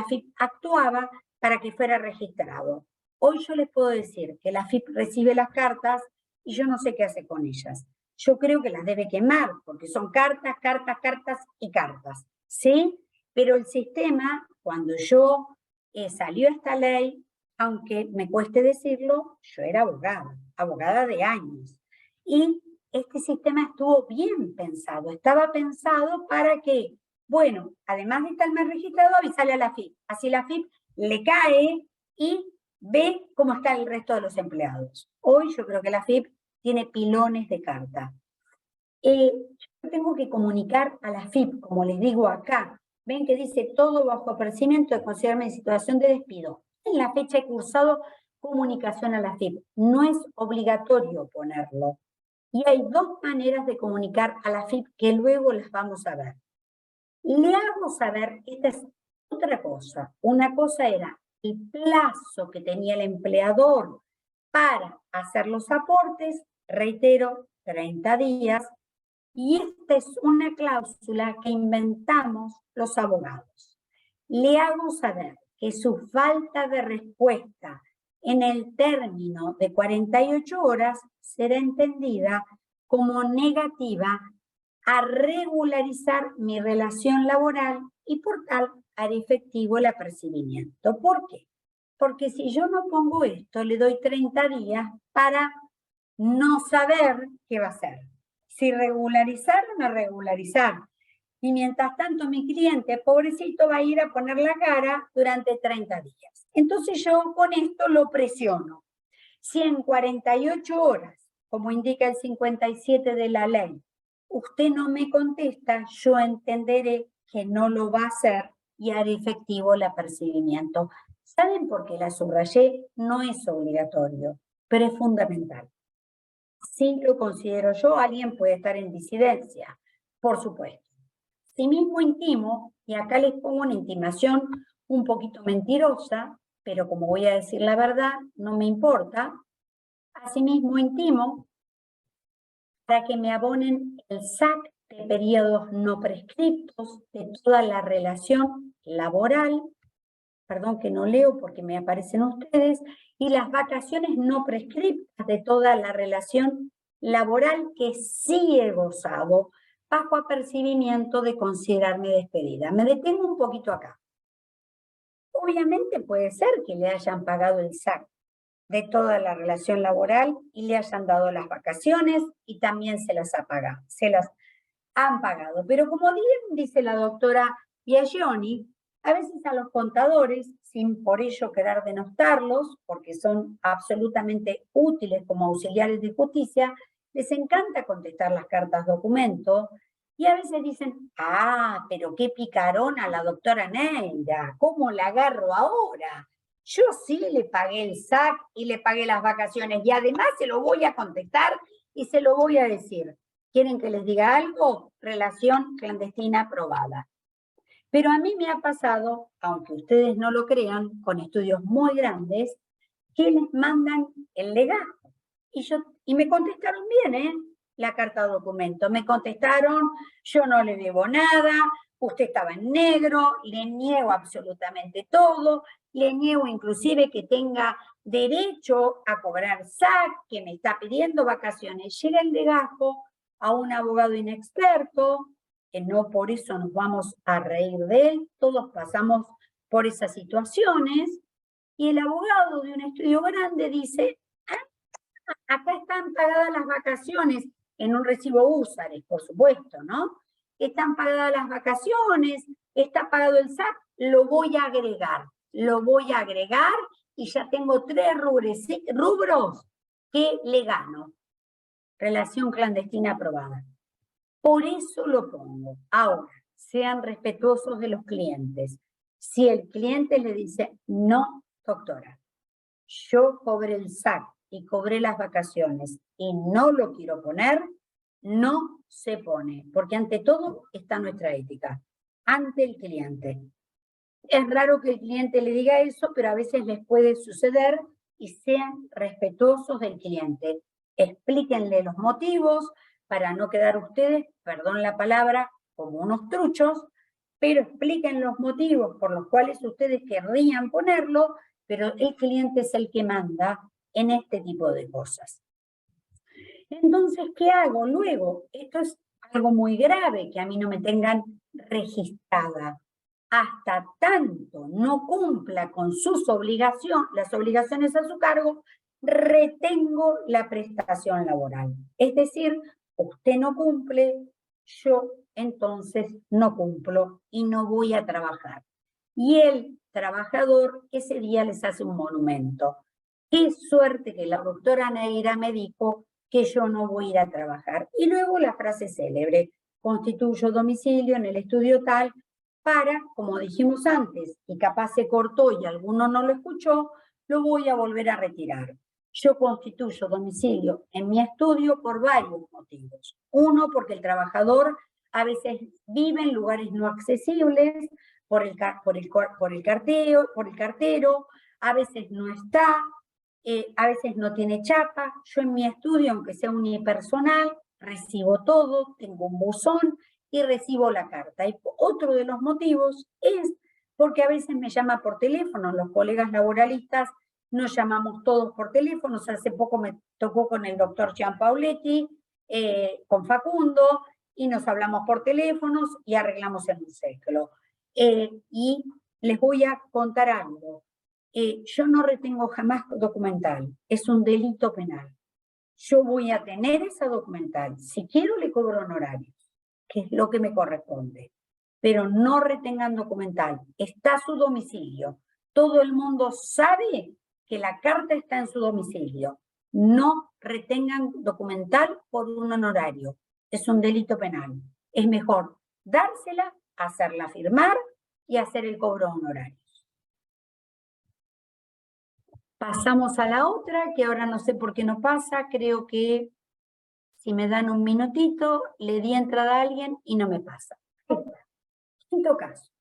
AFIP actuaba para que fuera registrado. Hoy yo les puedo decir que la AFIP recibe las cartas y yo no sé qué hace con ellas. Yo creo que las debe quemar, porque son cartas, cartas, cartas y cartas, ¿sí? Pero el sistema, cuando yo salió esta ley, aunque me cueste decirlo, yo era abogada de años. Y este sistema estuvo bien pensado, estaba pensado para que, bueno, además de estar más registrado, avisarle a la AFIP. Así la AFIP le cae y ve cómo está el resto de los empleados. Hoy yo creo que la AFIP tiene pilones de carta. Yo tengo que comunicar a la AFIP, como les digo acá. Ven que dice todo bajo apercibimiento de considerarme en situación de despido. En la fecha he cursado comunicación a la AFIP. No es obligatorio ponerlo. Y hay 2 maneras de comunicar a la AFIP que luego las vamos a ver. Le hago saber, esta es otra cosa. Una cosa era el plazo que tenía el empleador para hacer los aportes, reitero, 30 días, y esta es una cláusula que inventamos los abogados. Le hago saber que su falta de respuesta en el término de 48 horas será entendida como negativa a regularizar mi relación laboral y por tal haré efectivo el apercibimiento. ¿Por qué? Porque si yo no pongo esto, le doy 30 días para no saber qué va a hacer. Si regularizar o no regularizar. Y mientras tanto mi cliente, pobrecito, va a ir a poner la cara durante 30 días. Entonces yo con esto lo presiono. Si en 48 horas, como indica el 57 de la ley, usted no me contesta, yo entenderé que no lo va a hacer y haré efectivo el apercibimiento. ¿Saben por qué la subrayé? No es obligatorio, pero es fundamental. Sí lo considero yo, alguien puede estar en disidencia, por supuesto. Asimismo intimo, y acá les pongo una intimación un poquito mentirosa, pero como voy a decir la verdad, no me importa. Asimismo intimo para que me abonen el SAC de periodos no prescriptos de toda la relación laboral, perdón que no leo porque me aparecen ustedes, y las vacaciones no prescriptas de toda la relación laboral que sí he gozado bajo apercibimiento de considerarme despedida. Me detengo un poquito acá. Obviamente puede ser que le hayan pagado el SAC de toda la relación laboral y le hayan dado las vacaciones y también se las han pagado. Pero como bien dice la doctora Biagioni, a veces a los contadores, sin por ello querer denostarlos, porque son absolutamente útiles como auxiliares de justicia, les encanta contestar las cartas documento y a veces dicen, pero qué picarona la doctora Neira, ¿cómo la agarro ahora? Yo sí le pagué el SAC y le pagué las vacaciones y además se lo voy a contestar y se lo voy a decir. ¿Quieren que les diga algo? Relación clandestina aprobada. Pero a mí me ha pasado, aunque ustedes no lo crean, con estudios muy grandes, que les mandan el legajo. Y me contestaron bien, la carta documento. Me contestaron, yo no le debo nada, usted estaba en negro, le niego absolutamente todo, le niego inclusive que tenga derecho a cobrar SAC, que me está pidiendo vacaciones. Llega el legajo a un abogado inexperto, que no por eso nos vamos a reír de él, todos pasamos por esas situaciones, y el abogado de un estudio grande dice, acá están pagadas las vacaciones, en un recibo úsares, por supuesto, ¿no? Están pagadas las vacaciones, está pagado el SAC, lo voy a agregar y ya tengo 3 rubros que le gano. Relación clandestina aprobada. Por eso lo pongo. Ahora, sean respetuosos de los clientes. Si el cliente le dice, no, doctora, yo cobré el SAC y cobré las vacaciones y no lo quiero poner, no se pone, porque ante todo está nuestra ética, ante el cliente. Es raro que el cliente le diga eso, pero a veces les puede suceder, y sean respetuosos del cliente. Explíquenle los motivos para no quedar ustedes, perdón la palabra, como unos truchos, pero expliquen los motivos por los cuales ustedes querrían ponerlo, pero el cliente es el que manda en este tipo de cosas. Entonces, ¿qué hago luego? Esto es algo muy grave, que a mí no me tengan registrada. Hasta tanto no cumpla con sus obligaciones, las obligaciones a su cargo, retengo la prestación laboral. Es decir, usted no cumple, yo entonces no cumplo y no voy a trabajar. Y el trabajador ese día les hace un monumento. Qué suerte que la doctora Neira me dijo que yo no voy a ir a trabajar. Y luego la frase célebre, constituyo domicilio en el estudio tal, para, como dijimos antes, y capaz se cortó y alguno no lo escuchó, lo voy a volver a retirar. Yo constituyo domicilio en mi estudio por varios motivos. Uno, porque el trabajador a veces vive en lugares no accesibles, por el cartero, a veces no está, a veces no tiene chapa. Yo en mi estudio, aunque sea unipersonal, recibo todo, tengo un buzón y recibo la carta. Y otro de los motivos es porque a veces me llama por teléfono. Los colegas laboralistas nos llamamos todos por teléfono. Hace poco me tocó con el doctor Gianpauletti, con Facundo, y nos hablamos por teléfonos y arreglamos el ciclo. Y les voy a contar algo. Yo no retengo jamás documental, es un delito penal. Yo voy a tener esa documental, si quiero le cobro honorarios, que es lo que me corresponde, pero no retengan documental, está su domicilio. Todo el mundo sabe que la carta está en su domicilio. No retengan documental por un honorario, es un delito penal. Es mejor dársela, hacerla firmar y hacer el cobro honorario. Pasamos a la otra, que ahora no sé por qué no pasa, creo que si me dan un minutito, le di entrada a alguien y no me pasa. Quinto caso.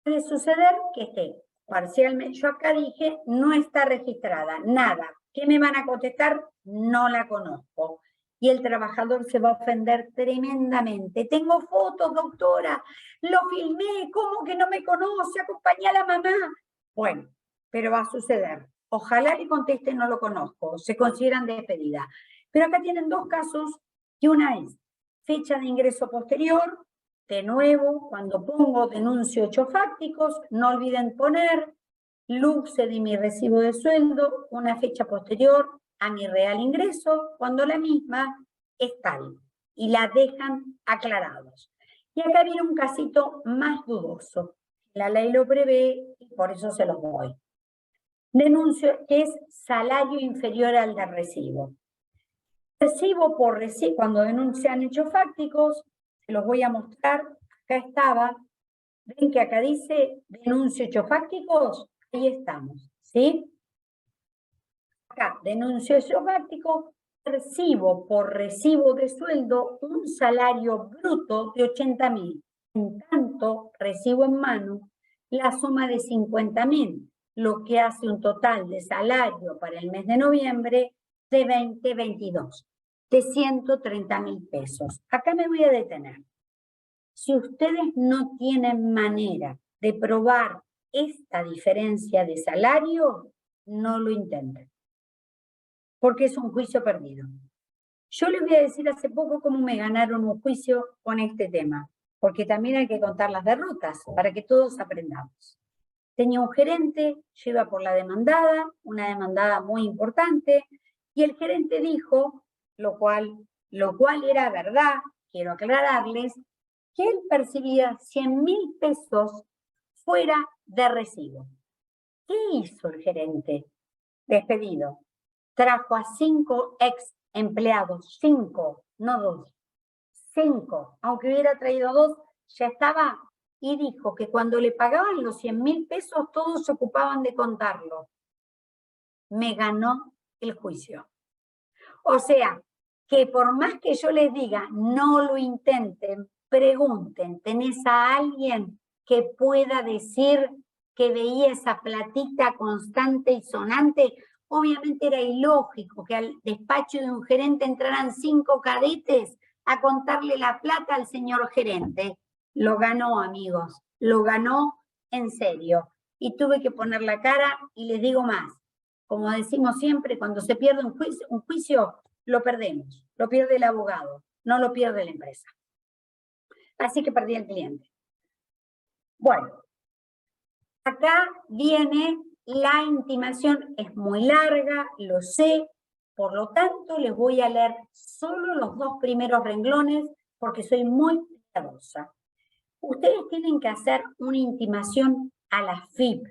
Puede suceder que esté parcialmente, yo acá dije, no está registrada, nada. ¿Qué me van a contestar? No la conozco. Y el trabajador se va a ofender tremendamente. Tengo fotos, doctora, lo filmé, ¿cómo que no me conoce? Acompañé a la mamá. Bueno, pero va a suceder. Ojalá le conteste, no lo conozco, se consideran despedida. Pero acá tienen dos casos, y una es fecha de ingreso posterior. De nuevo, cuando pongo denuncio hechos fácticos, no olviden poner luce de mi recibo de sueldo, una fecha posterior a mi real ingreso, cuando la misma es tal, y la dejan aclarados. Y acá viene un casito más dudoso. La ley lo prevé y por eso se los doy. Denuncio que es salario inferior al del recibo. Recibo por recibo, cuando denuncian hechos fácticos, se los voy a mostrar, acá estaba, ven que acá dice denuncio hechos fácticos, ahí estamos, ¿sí? Acá, denuncio hechos fácticos, recibo por recibo de sueldo un salario bruto de 80.000, en tanto recibo en mano la suma de 50.000, lo que hace un total de salario para el mes de noviembre de 2022, de 130.000 pesos. Acá me voy a detener. Si ustedes no tienen manera de probar esta diferencia de salario, no lo intenten, porque es un juicio perdido. Yo les voy a decir hace poco cómo me ganaron un juicio con este tema, porque también hay que contar las derrotas para que todos aprendamos. Tenía un gerente, yo iba por la demandada, una demandada muy importante, y el gerente dijo, lo cual era verdad, quiero aclararles, que él percibía 100.000 pesos fuera de recibo. ¿Qué hizo el gerente? Despedido. Trajo a 5 ex empleados, 5, no 2, 5, aunque hubiera traído 2, ya estaba, y dijo que cuando le pagaban los 100.000 pesos, todos se ocupaban de contarlo. Me ganó el juicio. O sea, que por más que yo les diga, no lo intenten, pregunten, ¿tenés a alguien que pueda decir que veía esa platita constante y sonante? Obviamente era ilógico que al despacho de un gerente entraran 5 cadetes a contarle la plata al señor gerente. Lo ganó, amigos, lo ganó en serio. Y tuve que poner la cara y les digo más. Como decimos siempre, cuando se pierde un juicio lo perdemos, lo pierde el abogado, no lo pierde la empresa. Así que perdí al cliente. Bueno, acá viene la intimación, es muy larga, lo sé, por lo tanto les voy a leer solo los 2 primeros renglones porque soy muy cuidadosa. Ustedes tienen que hacer una intimación a la FIP.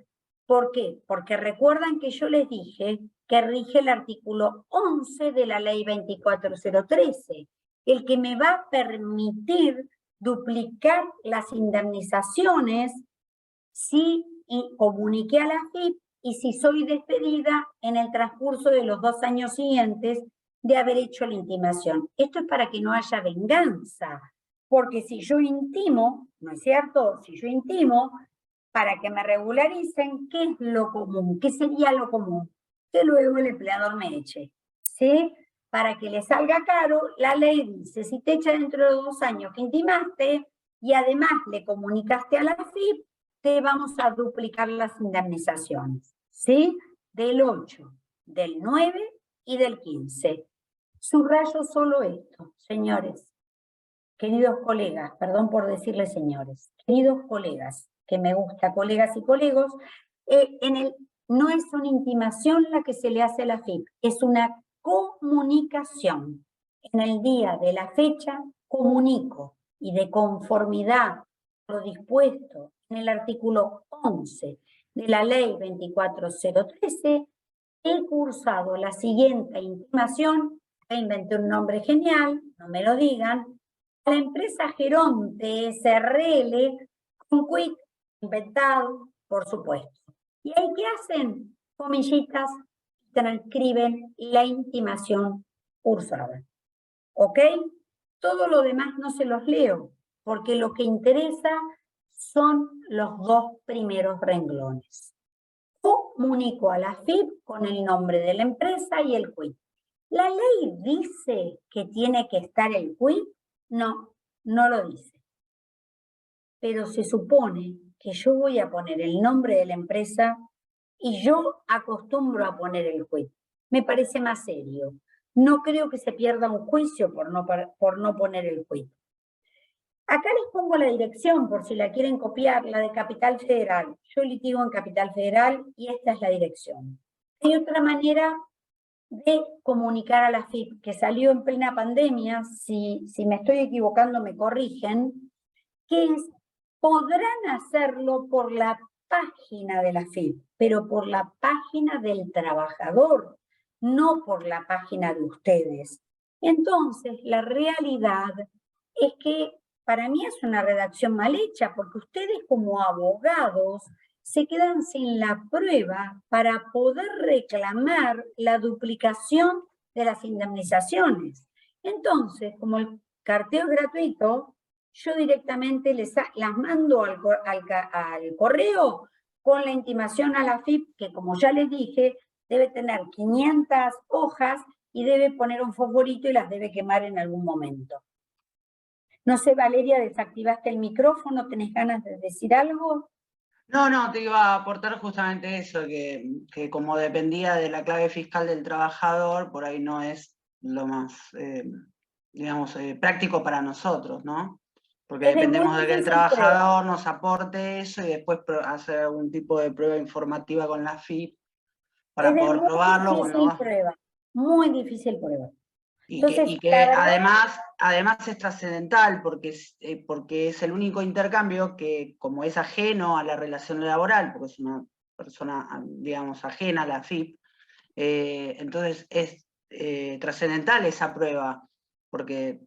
¿Por qué? Porque recuerdan que yo les dije que rige el artículo 11 de la ley 24013, el que me va a permitir duplicar las indemnizaciones si comuniqué a la FIP y si soy despedida en el transcurso de los 2 años siguientes de haber hecho la intimación. Esto es para que no haya venganza, porque si yo intimo, ¿no es cierto? Si yo intimo, para que me regularicen, ¿qué es lo común? ¿Qué sería lo común? Que luego el empleador me eche, ¿sí? Para que le salga caro, la ley dice, si te echa dentro de 2 años que intimaste y además le comunicaste a la FIP, te vamos a duplicar las indemnizaciones, ¿sí? Del 8, del 9 y del 15. Subrayo solo esto, señores, queridos colegas, perdón por decirles señores, queridos colegas, que me gusta, colegas y colegos, no es una intimación la que se le hace a la FIP, es una comunicación. En el día de la fecha comunico y de conformidad a lo dispuesto en el artículo 11 de la ley 24013, he cursado la siguiente intimación, inventé un nombre genial, no me lo digan, a la empresa Geronte SRL, con quit inventado, por supuesto. ¿Y ahí qué hacen? Comillitas, transcriben la intimación cursada. ¿Ok? Todo lo demás no se los leo, porque lo que interesa son los 2 primeros renglones. Comunico a la FIP con el nombre de la empresa y el quit. ¿La ley dice que tiene que estar el quit? No, no lo dice. Pero se supone que yo voy a poner el nombre de la empresa y yo acostumbro a poner el quit. Me parece más serio. No creo que se pierda un juicio por no poner el quit. Acá les pongo la dirección por si la quieren copiar, la de Capital Federal. Yo litigo en Capital Federal y esta es la dirección. Hay otra manera de comunicar a la FIP que salió en plena pandemia, si me estoy equivocando me corrigen, que es, podrán hacerlo por la página de la FIP, pero por la página del trabajador, no por la página de ustedes. Entonces, la realidad es que para mí es una redacción mal hecha, porque ustedes como abogados se quedan sin la prueba para poder reclamar la duplicación de las indemnizaciones. Entonces, como el carteo es gratuito, yo directamente las mando al correo con la intimación a la FIP, que como ya les dije, debe tener 500 hojas y debe poner un fosforito y las debe quemar en algún momento. No sé, Valeria, ¿desactivaste el micrófono? ¿Tenés ganas de decir algo? No, te iba a aportar justamente eso, que como dependía de la clave fiscal del trabajador, por ahí no es lo más, digamos, práctico para nosotros, ¿no? Porque Es de muy dependemos de que el difícil prueba. trabajador nos aporte eso y después hacer algún tipo de prueba informativa con la FIP Es para de poder muy probarlo cuando difícil va. prueba. Muy difícil prueba. Y Entonces, que la verdad, además es trascendental porque es el único intercambio que, como es ajeno a la relación laboral, porque es una persona, digamos, ajena a la FIP, entonces es trascendental esa prueba, porque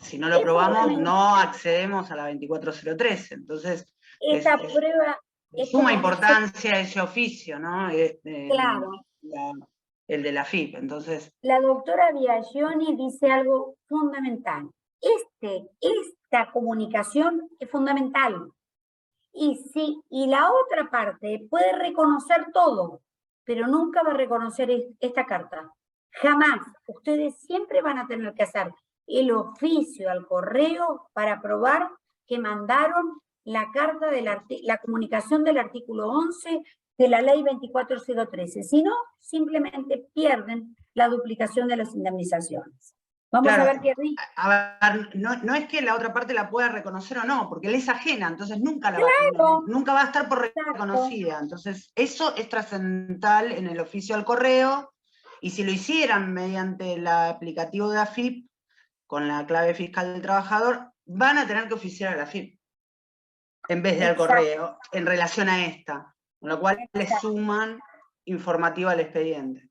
si no lo es probamos fundamental. no accedemos a la 2403, entonces Esa prueba de es suma como dice, importancia ese oficio, ¿no? claro, El de la FIP, entonces... la doctora Biagioni dice algo fundamental. Esta comunicación es fundamental. Y la otra parte puede reconocer todo, pero nunca va a reconocer esta carta. Jamás. Ustedes siempre van a tener que hacer el oficio al correo para probar que mandaron la carta de la comunicación del artículo 11 de la ley 24013. Si no, simplemente pierden la duplicación de las indemnizaciones. Vamos a Claro, ver qué rico. a ver, no es que la otra parte la pueda reconocer o no, porque él es ajena, entonces nunca Claro, nunca va a estar por exacto. reconocida. Entonces, eso es trascendental en el oficio al correo, y si lo hicieran mediante el aplicativo de AFIP, con la clave fiscal del trabajador, van a tener que oficiar a la AFIP, en vez de al Exacto. correo, en relación a esta, con lo cual le suman informativa al expediente.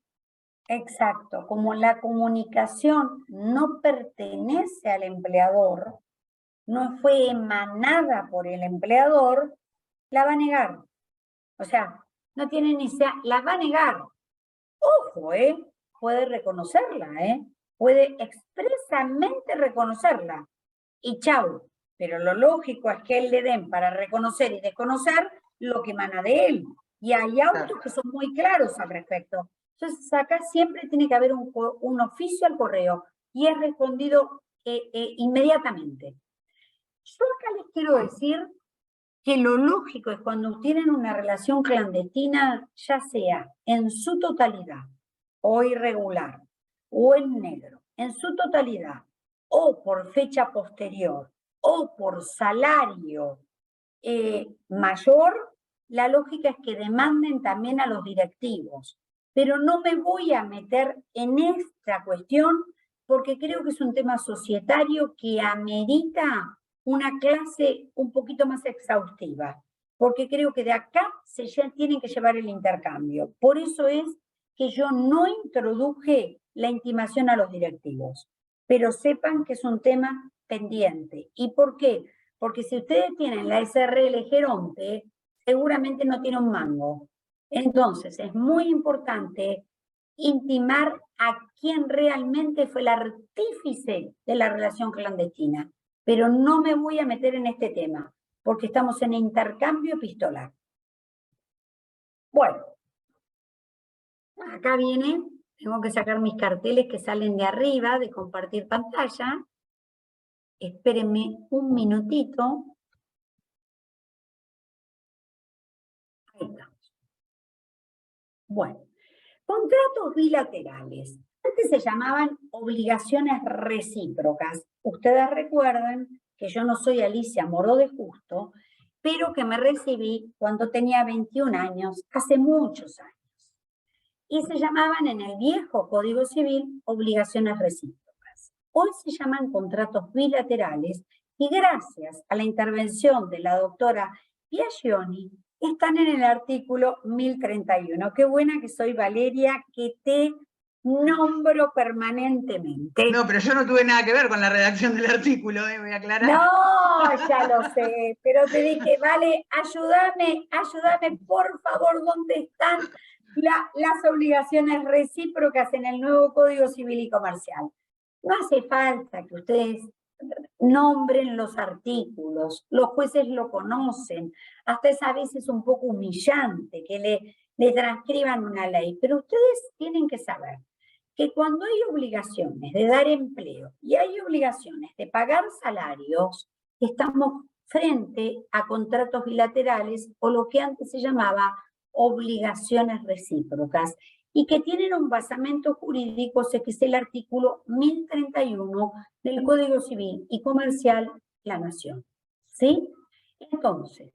Exacto, como la comunicación no pertenece al empleador, no fue emanada por el empleador, la va a negar. O sea, no tiene ni sea, la va a negar. Ojo, puede reconocerla, puede expresamente reconocerla. Y chau. Pero lo lógico es que él le den para reconocer y desconocer lo que emana de él. Y hay autos Claro. que son muy claros al respecto. Entonces, acá siempre tiene que haber un oficio al correo y es respondido inmediatamente. Yo acá les quiero decir que lo lógico es cuando tienen una relación clandestina, ya sea en su totalidad, o irregular, o en negro, en su totalidad, o por fecha posterior, o por salario mayor, la lógica es que demanden también a los directivos. Pero no me voy a meter en esta cuestión porque creo que es un tema societario que amerita una clase un poquito más exhaustiva, porque creo que de acá se tienen que llevar el intercambio. Por eso es que yo no introduje la intimación a los directivos, pero sepan que es un tema pendiente. ¿Y por qué? Porque si ustedes tienen la SRL Geronte, seguramente no tiene un mango. Entonces, es muy importante intimar a quien realmente fue el artífice de la relación clandestina. Pero no me voy a meter en este tema, porque estamos en intercambio epistolar. Bueno, acá viene, tengo que sacar mis carteles que salen de arriba, de compartir pantalla. Espérenme un minutito. Ahí está. Bueno, contratos bilaterales. Antes se llamaban obligaciones recíprocas. Ustedes recuerdan que yo no soy Alicia Moró de Justo, pero que me recibí cuando tenía 21 años, hace muchos años. Y se llamaban en el viejo Código Civil obligaciones recíprocas. Hoy se llaman contratos bilaterales y gracias a la intervención de la doctora Biagioni, están en el artículo 1031. Qué buena que soy, Valeria, que te nombro permanentemente. No, pero yo no tuve nada que ver con la redacción del artículo, voy a aclarar. No, ya lo sé, pero te dije, vale, ayúdame, por favor, ¿dónde están las obligaciones recíprocas en el nuevo Código Civil y Comercial? No hace falta que ustedes nombren los artículos, los jueces lo conocen, hasta es a veces un poco humillante que le transcriban una ley, pero ustedes tienen que saber que cuando hay obligaciones de dar empleo y hay obligaciones de pagar salarios, estamos frente a contratos bilaterales o lo que antes se llamaba obligaciones recíprocas y que tienen un basamento jurídico, que es el artículo 1031 del Código Civil y Comercial La Nación. ¿Sí? Entonces,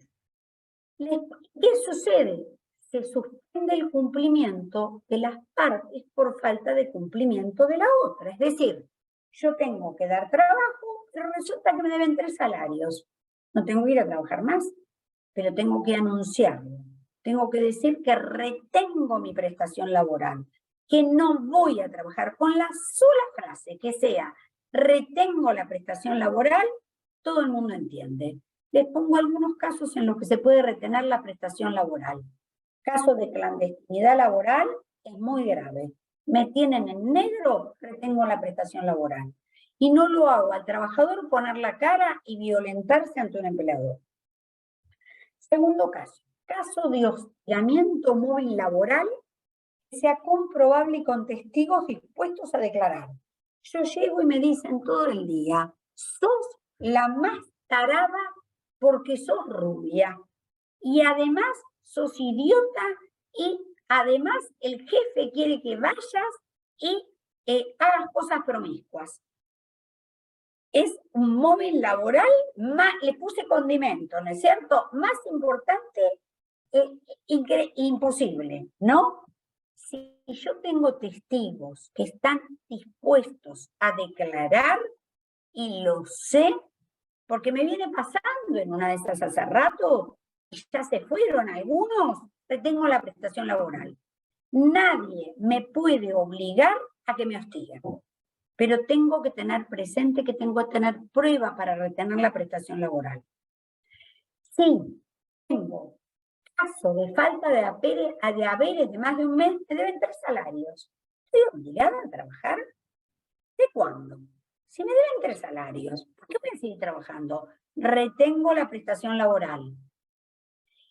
¿qué sucede? Se suspende el cumplimiento de las partes por falta de cumplimiento de la otra. Es decir, yo tengo que dar trabajo, pero resulta que me deben 3 salarios. No tengo que ir a trabajar más, pero tengo que anunciarlo. Tengo que decir que retengo mi prestación laboral, que no voy a trabajar. Con la sola frase que sea retengo la prestación laboral, todo el mundo entiende. Les pongo algunos casos en los que se puede retener la prestación laboral. Caso de clandestinidad laboral es muy grave. Me tienen en negro, retengo la prestación laboral. Y no lo hago al trabajador poner la cara y violentarse ante un empleador. Segundo caso, caso de hostigamiento móvil laboral que sea comprobable y con testigos dispuestos a declarar. Yo llego y me dicen todo el día, sos la más tarada porque sos rubia. Y además sos idiota y además el jefe quiere que vayas y hagas cosas promiscuas. Es un móvil laboral, más, le puse condimento, ¿no es cierto? Más importante, imposible, ¿no? Si yo tengo testigos que están dispuestos a declarar, y lo sé, porque me viene pasando en una de esas hace rato, y ya se fueron algunos, retengo la prestación laboral. Nadie me puede obligar a que me hostiguen. Pero tengo que tener presente que tengo que tener prueba para retener la prestación laboral. Si tengo caso de falta de haberes de más de un mes, me deben 3 salarios. ¿Estoy obligada a trabajar? ¿De cuándo? Si me deben 3 salarios, ¿por qué voy a seguir trabajando? Retengo la prestación laboral.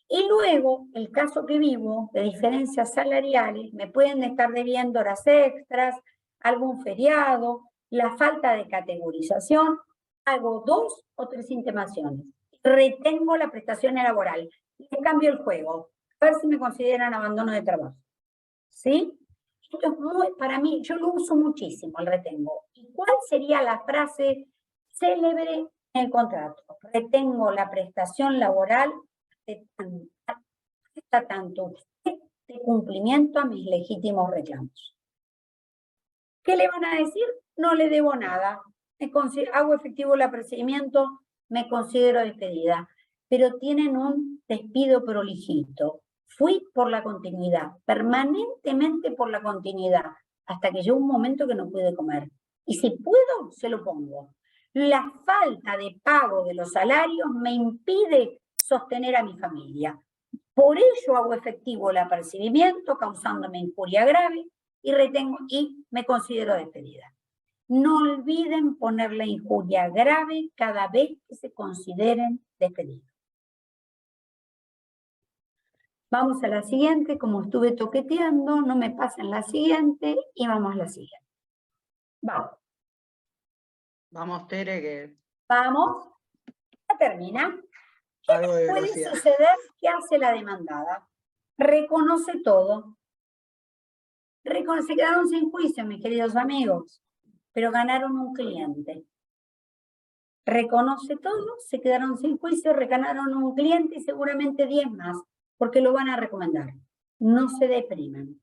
Y luego, el caso que vivo de diferencias salariales, me pueden estar debiendo horas extras, algún feriado, la falta de categorización, hago 2 o 3 intimaciones. Retengo la prestación laboral. Y cambio el juego. A ver si me consideran abandono de trabajo. ¿Sí? Esto es muy, para mí, yo lo uso muchísimo, el retengo. ¿Y cuál sería la frase célebre en el contrato? Retengo la prestación laboral hasta tanto usted de cumplimiento a mis legítimos reclamos. ¿Qué le van a decir? No le debo nada. Hago efectivo el apercibimiento, me considero despedida. Pero tienen un despido prolijito. Fui por la continuidad, permanentemente por la continuidad, hasta que llegó un momento que no pude comer. Y si puedo, se lo pongo. La falta de pago de los salarios me impide sostener a mi familia. Por ello hago efectivo el apercibimiento, causándome injuria grave, y me considero despedida. No olviden poner la injuria grave cada vez que se consideren despedidos. Vamos a la siguiente, como estuve toqueteando, no me pasen la siguiente y vamos a la siguiente. Vamos. Vamos, Tere, que... Vamos. Ya termina. ¿Qué puede suceder? ¿Qué hace la demandada? Reconoce todo. Se quedaron sin juicio, mis queridos amigos, pero ganaron un cliente. Reconoce todo, se quedaron sin juicio, ganaron un cliente y seguramente 10 más, porque lo van a recomendar. No se depriman.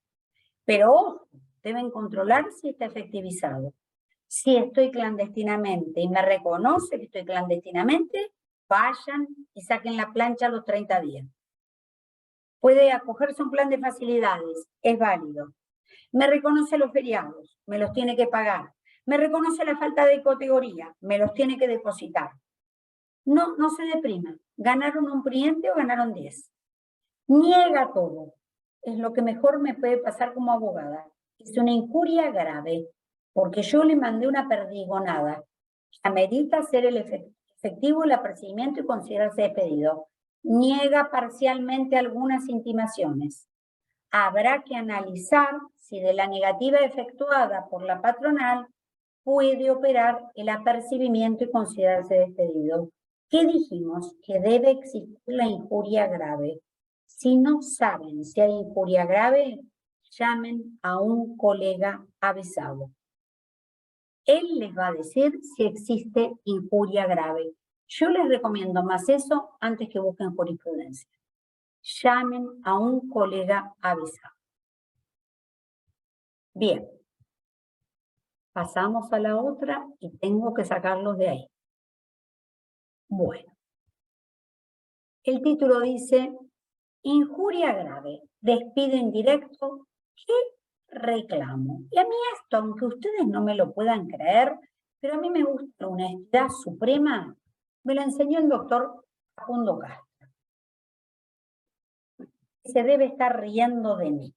Pero ojo, deben controlar si está efectivizado. Si estoy clandestinamente y me reconoce que estoy clandestinamente, vayan y saquen la plancha a los 30 días. Puede acogerse a un plan de facilidades, es válido. Me reconoce los feriados, me los tiene que pagar. Me reconoce la falta de categoría, me los tiene que depositar. No se depriman. ¿Ganaron un cliente o ganaron 10? Niega todo. Es lo que mejor me puede pasar como abogada. Es una injuria grave, porque yo le mandé una perdigonada. Amerita hacer el efectivo el apercibimiento y considerarse despedido. Niega parcialmente algunas intimaciones. Habrá que analizar si de la negativa efectuada por la patronal puede operar el apercibimiento y considerarse despedido. ¿Qué dijimos? Que debe existir la injuria grave. Si no saben si hay injuria grave, llamen a un colega avisado. Él les va a decir si existe injuria grave. Yo les recomiendo más eso antes que busquen jurisprudencia. Llamen a un colega avisado. Bien. Pasamos a la otra y tengo que sacarlos de ahí. Bueno. El título dice, injuria grave, despido indirecto, ¿qué reclamo? Y a mí esto, aunque ustedes no me lo puedan creer, pero a mí me gusta la honestidad suprema, me lo enseñó el doctor Facundo Castro. Se debe estar riendo de mí.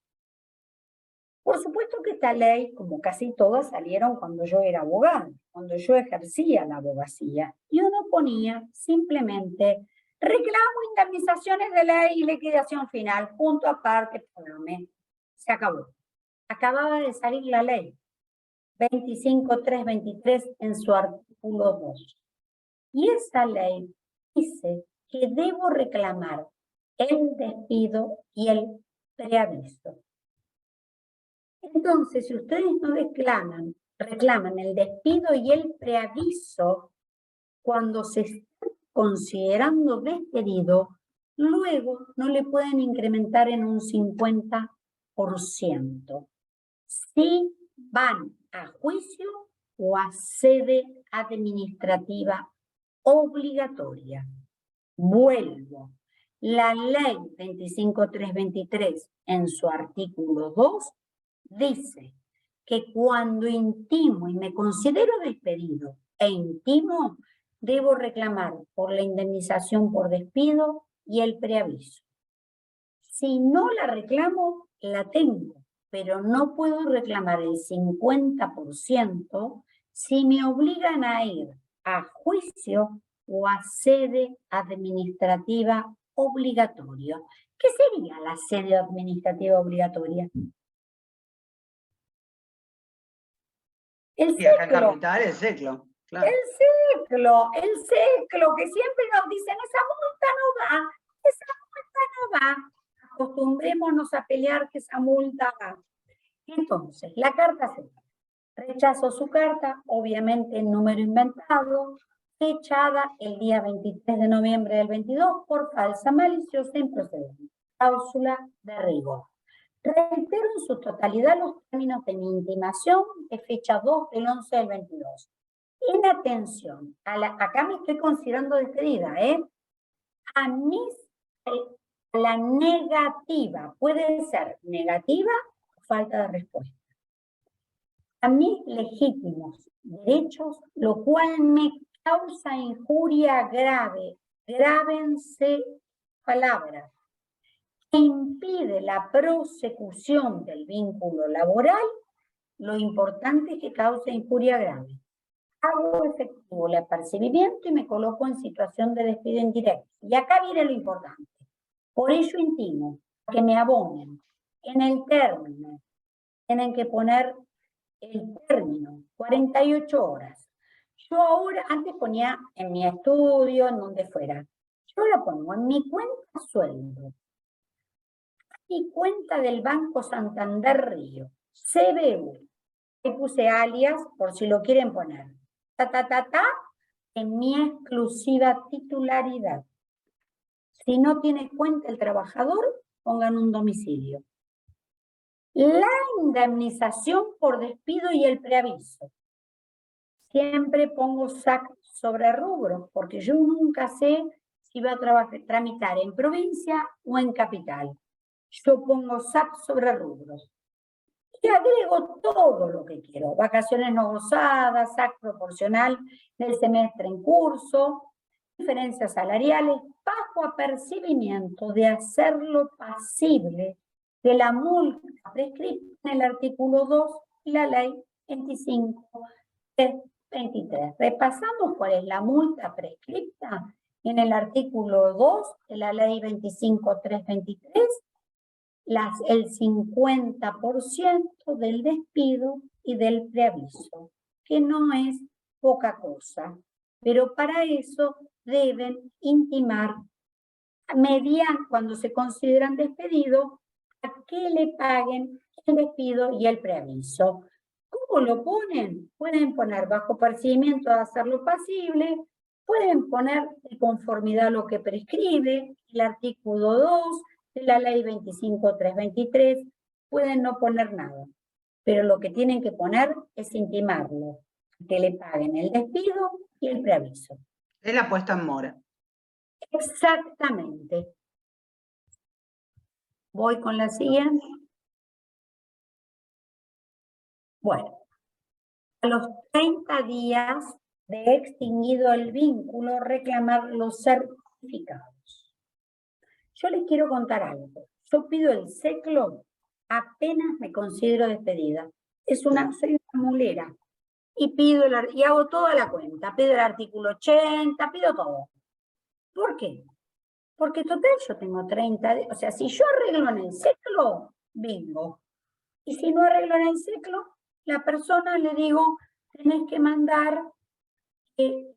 Por supuesto que esta ley, como casi todas, salieron cuando yo era abogada, cuando yo ejercía la abogacía, y uno ponía simplemente reclamo indemnizaciones de ley y liquidación final, punto aparte, póngame. Se acabó. Acababa de salir la ley 25.323 en su artículo 2. Y esa ley dice que debo reclamar el despido y el preaviso. Entonces, si ustedes no reclaman el despido y el preaviso cuando se está considerando despedido, luego no le pueden incrementar en un 50%. Si van a juicio o a sede administrativa obligatoria. Vuelvo. La ley 25.323 en su artículo 2 dice que cuando intimo y me considero despedido e intimo, debo reclamar por la indemnización por despido y el preaviso. Si no la reclamo, la tengo, pero no puedo reclamar el 50% si me obligan a ir a juicio o a sede administrativa obligatoria. ¿Qué sería la sede administrativa obligatoria? El acá en ciclo. Capital, el ciclo. Claro. El ciclo, que siempre nos dicen, esa multa no va. Acostumbrémonos a pelear que esa multa va. Entonces, la carta se rechazó su carta, obviamente en número inventado, fechada el día 23 de noviembre del 22 por falsa, maliciosa, improcedente. Cláusula de rigor. Reitero en su totalidad los términos de mi intimación de fecha 2 del 11 del 22. En atención, acá me estoy considerando despedida, a la negativa, puede ser negativa o falta de respuesta. A mis legítimos derechos, lo cual me causa injuria grave, grábense palabras, que impide la prosecución del vínculo laboral, lo importante es que cause injuria grave. Hago efectivo el apercibimiento y me coloco en situación de despido indirecto. Y acá viene lo importante. Por ello intimo que me abonen en el término. Tienen que poner el término, 48 horas. Yo ahora, antes ponía en mi estudio, en donde fuera. Yo lo pongo en mi cuenta sueldo. Mi cuenta del Banco Santander Río. CBU. Ahí puse alias por si lo quieren poner. En mi exclusiva titularidad. Si no tiene cuenta el trabajador, pongan un domicilio. La indemnización por despido y el preaviso. Siempre pongo SAC sobre rubro, porque yo nunca sé si va a tramitar en provincia o en capital. Yo pongo SAC sobre rubros. Y agrego todo lo que quiero. Vacaciones no gozadas, SAC proporcional del semestre en curso, diferencias salariales, bajo apercibimiento de hacerlo pasible de la multa prescrita en el artículo 2 de la ley 25.323. Repasamos cuál es la multa prescrita en el artículo 2 de la ley 25.323. El 50% del despido y del preaviso, que no es poca cosa, pero para eso deben intimar cuando se consideran despedidos a que le paguen el despido y el preaviso. ¿Cómo lo ponen? Pueden poner bajo percibimiento de hacerlo pasible, pueden poner de conformidad a lo que prescribe el artículo 2 de la ley 25.323, pueden no poner nada, pero lo que tienen que poner es intimarlo, que le paguen el despido y el preaviso. Es la puesta en mora. Exactamente. Voy con la siguiente. Bueno, a los 30 días de extinguido el vínculo, reclamar los certificados. Yo les quiero contar algo. Yo pido el SECLO apenas me considero despedida. Soy una mulera. Y hago toda la cuenta. Pido el artículo 80, pido todo. ¿Por qué? Porque total yo tengo 30 días. O sea, si yo arreglo en el SECLO, bingo. Y si no arreglo en el SECLO, la persona le digo, tenés que mandar el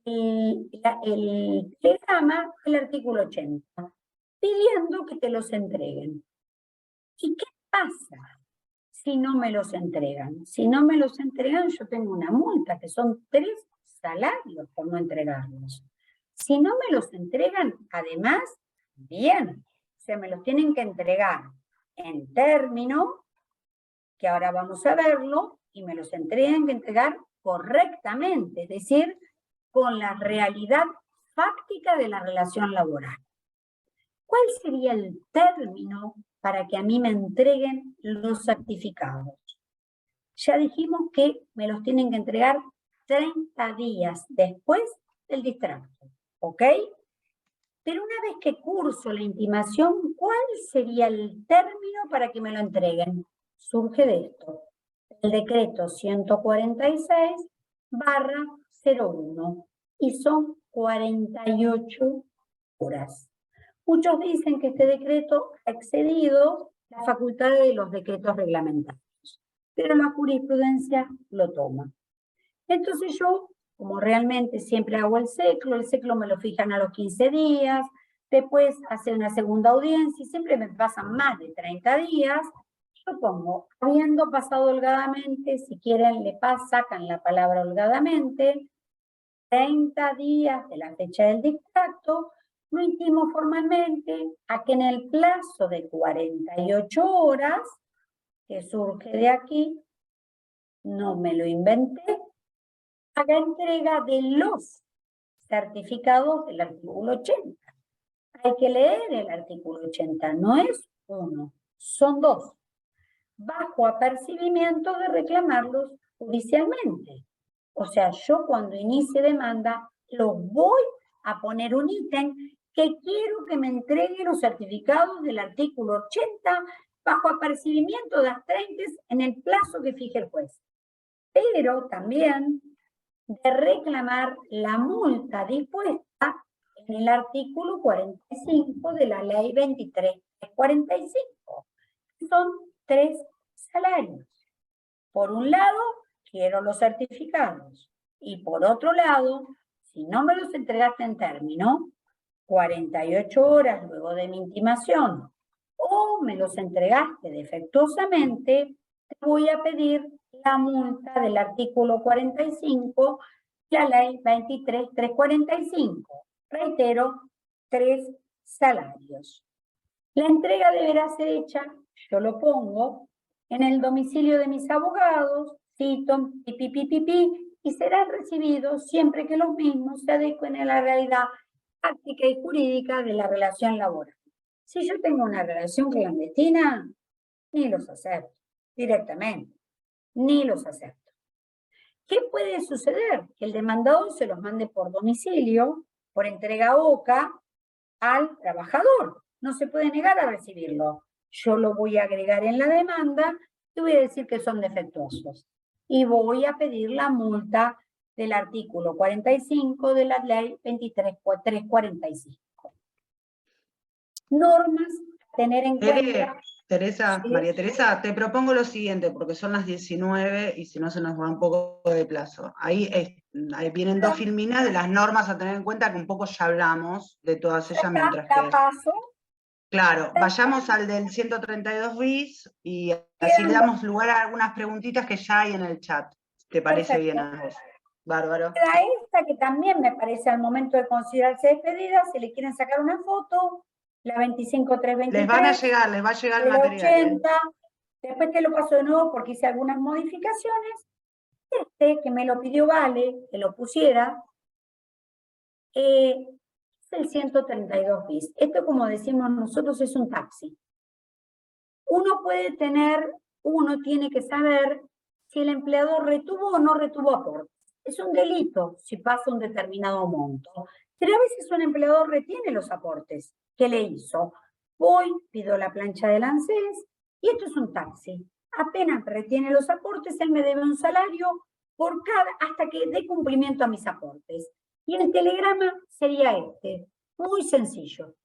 telegrama, el artículo 80, pidiendo que te los entreguen. ¿Y qué pasa si no me los entregan? Si no me los entregan, yo tengo una multa, que son 3 salarios por no entregarlos. Si no me los entregan, además, bien, se me los tienen que entregar en término, que ahora vamos a verlo, y me los tienen que entregar correctamente, es decir, con la realidad fáctica de la relación laboral. ¿Cuál sería el término para que a mí me entreguen los certificados? Ya dijimos que me los tienen que entregar 30 días después del distracto, ¿ok? Pero una vez que curso la intimación, ¿cuál sería el término para que me lo entreguen? Surge de esto, el decreto 146/01, y son 48 horas. Muchos dicen que este decreto ha excedido la facultad de los decretos reglamentarios, pero la jurisprudencia lo toma. Entonces yo, como realmente siempre hago el SECLO me lo fijan a los 15 días, después hace una segunda audiencia y siempre me pasan más de 30 días, yo pongo, habiendo pasado holgadamente, si quieren sacan la palabra holgadamente, 30 días de la fecha del dictato, lo intimo formalmente a que en el plazo de 48 horas, que surge de aquí, no me lo inventé, haga entrega de los certificados del artículo 80. Hay que leer el artículo 80, no es uno, son 2. Bajo apercibimiento de reclamarlos judicialmente. O sea, yo cuando inicie demanda, los voy a poner un ítem que quiero que me entregue los certificados del artículo 80 bajo apercibimiento de astreinters en el plazo que fije el juez. Pero también de reclamar la multa dispuesta en el artículo 45 de la ley 23.45. Son 3 salarios. Por un lado, quiero los certificados. Y por otro lado, si no me los entregaste en término, 48 horas luego de mi intimación, o me los entregaste defectuosamente, te voy a pedir la multa del artículo 45 de la ley 23.345. Reitero, 3 salarios. La entrega deberá ser hecha, yo lo pongo, en el domicilio de mis abogados, cito, y será recibido siempre que los mismos se adecuen a la realidad práctica y jurídica de la relación laboral. Si yo tengo una relación clandestina, ni los acepto directamente, ni los acepto. ¿Qué puede suceder? Que el demandado se los mande por domicilio, por entrega OCA, al trabajador. No se puede negar a recibirlo. Yo lo voy a agregar en la demanda y voy a decir que son defectuosos. Y voy a pedir la multa del artículo 45 de la ley 23.345. Normas a tener en cuenta. Teresa, Sí. María Teresa, te propongo lo siguiente, porque son las 19 y si no se nos va un poco de plazo. Ahí vienen dos filminas de las normas a tener en cuenta, que un poco ya hablamos de todas ellas, mientras La que... paso. Claro, vayamos al del 132 bis y así le damos lugar a algunas preguntitas que ya hay en el chat. ¿Te parece bien a vos? Bárbaro. Queda esta que también me parece al momento de considerarse despedida, si le quieren sacar una foto, la 25323. Les va a llegar el de la material. 80, después te lo paso de nuevo porque hice algunas modificaciones. Que me lo pidió Vale, que lo pusiera, es el 132 bis. Esto, como decimos nosotros, es un taxi. Uno tiene que saber si el empleador retuvo o no retuvo aportes. Es un delito si pasa un determinado monto. Pero a veces un empleador retiene los aportes. ¿Qué le hizo? Voy, pido la plancha del ANSES y esto es un taxi. Apenas retiene los aportes, él me debe un salario hasta que dé cumplimiento a mis aportes. Y el telegrama sería muy sencillo.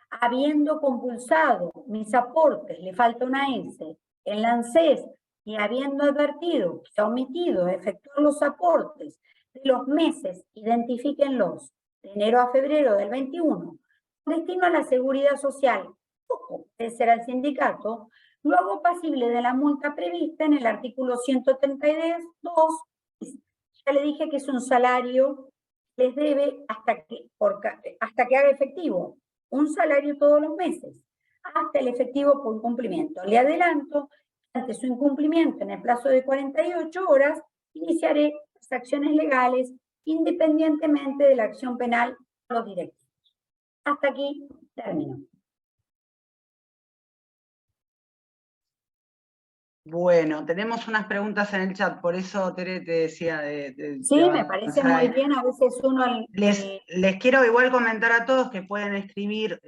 Habiendo compulsado mis aportes, le falta una S, en la ANSES, y habiendo advertido que ha omitido efectuar los aportes de los meses, identifíquenlos, de enero a febrero del 21, destino a la seguridad social, o puede ser al sindicato, lo hago pasible de la multa prevista en el artículo 132. Ya le dije que es un salario, les debe hasta que haga efectivo un salario todos los meses, hasta el efectivo por incumplimiento. Le adelanto, ante su incumplimiento en el plazo de 48 horas, iniciaré las acciones legales independientemente de la acción penal de los directivos. Hasta aquí termino. Bueno, tenemos unas preguntas en el chat, por eso Tere te decía Sí, me parece muy bien, a veces uno... Les quiero igual comentar a todos que pueden escribir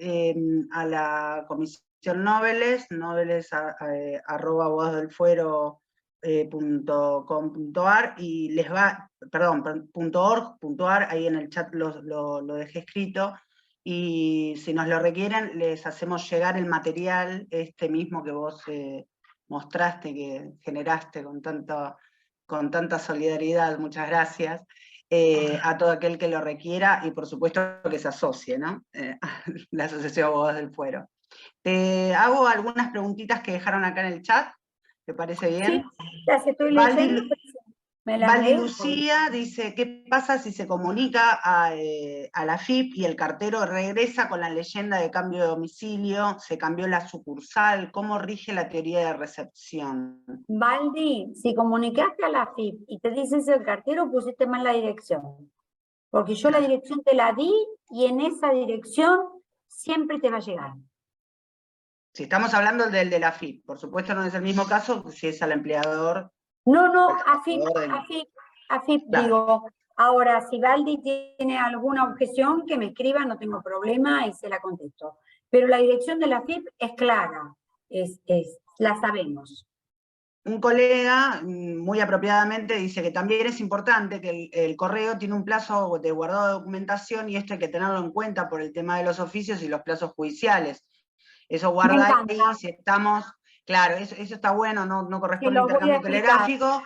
a la Comisión Noveles, noveles@abodosdelfuero.com.ar y les va, .org.ar, ahí en el chat lo dejé escrito, y si nos lo requieren les hacemos llegar el material mismo que vos mostraste, que generaste con tanta solidaridad, muchas gracias, a todo aquel que lo requiera y por supuesto que se asocie, ¿no? La Asociación de Abogados del Fuero. Te hago algunas preguntitas que dejaron acá en el chat, ¿te parece bien? Sí, las estoy leyendo. Valdi Lucía dice, ¿qué pasa si se comunica a la AFIP y el cartero regresa con la leyenda de cambio de domicilio, se cambió la sucursal? ¿Cómo rige la teoría de recepción? Valdi, si comunicaste a la AFIP y te dices el cartero, pusiste mal la dirección. Porque yo la dirección te la di y en esa dirección siempre te va a llegar. Si estamos hablando del de la AFIP, por supuesto no es el mismo caso si es al empleador. No, AFIP, claro. Digo. Ahora, si Valdi tiene alguna objeción, que me escriba, no tengo problema y se la contesto. Pero la dirección de la AFIP es clara, la sabemos. Un colega, muy apropiadamente, dice que también es importante que el correo tiene un plazo de guardado de documentación y esto hay que tenerlo en cuenta por el tema de los oficios y los plazos judiciales. Eso guarda ahí, si estamos... Claro, eso está bueno, no corresponde a intercambio telegráfico,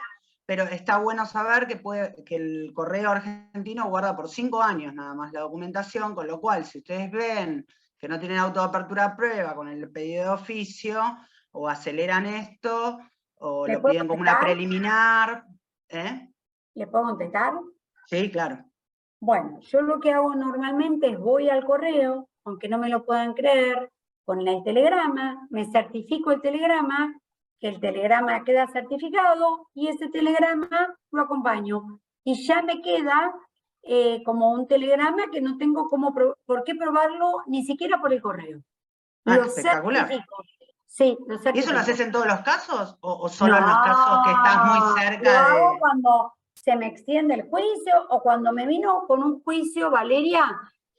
pero está bueno saber que el correo argentino guarda por 5 años nada más la documentación, con lo cual, si ustedes ven que no tienen auto de apertura a prueba con el pedido de oficio, o aceleran esto, o lo piden como una preliminar. ¿Le puedo contestar? Sí, claro. Bueno, yo lo que hago normalmente es voy al correo, aunque no me lo puedan creer, con el telegrama, me certifico el telegrama, que el telegrama queda certificado, y ese telegrama lo acompaño. Y ya me queda como un telegrama que no tengo por qué probarlo, ni siquiera por el correo. Lo espectacular. Certifico. Sí, lo certifico. ¿Y eso lo haces en todos los casos? ¿O solo en los casos que estás muy cerca lo hago cuando se me extiende el juicio, o cuando me vino con un juicio, Valeria,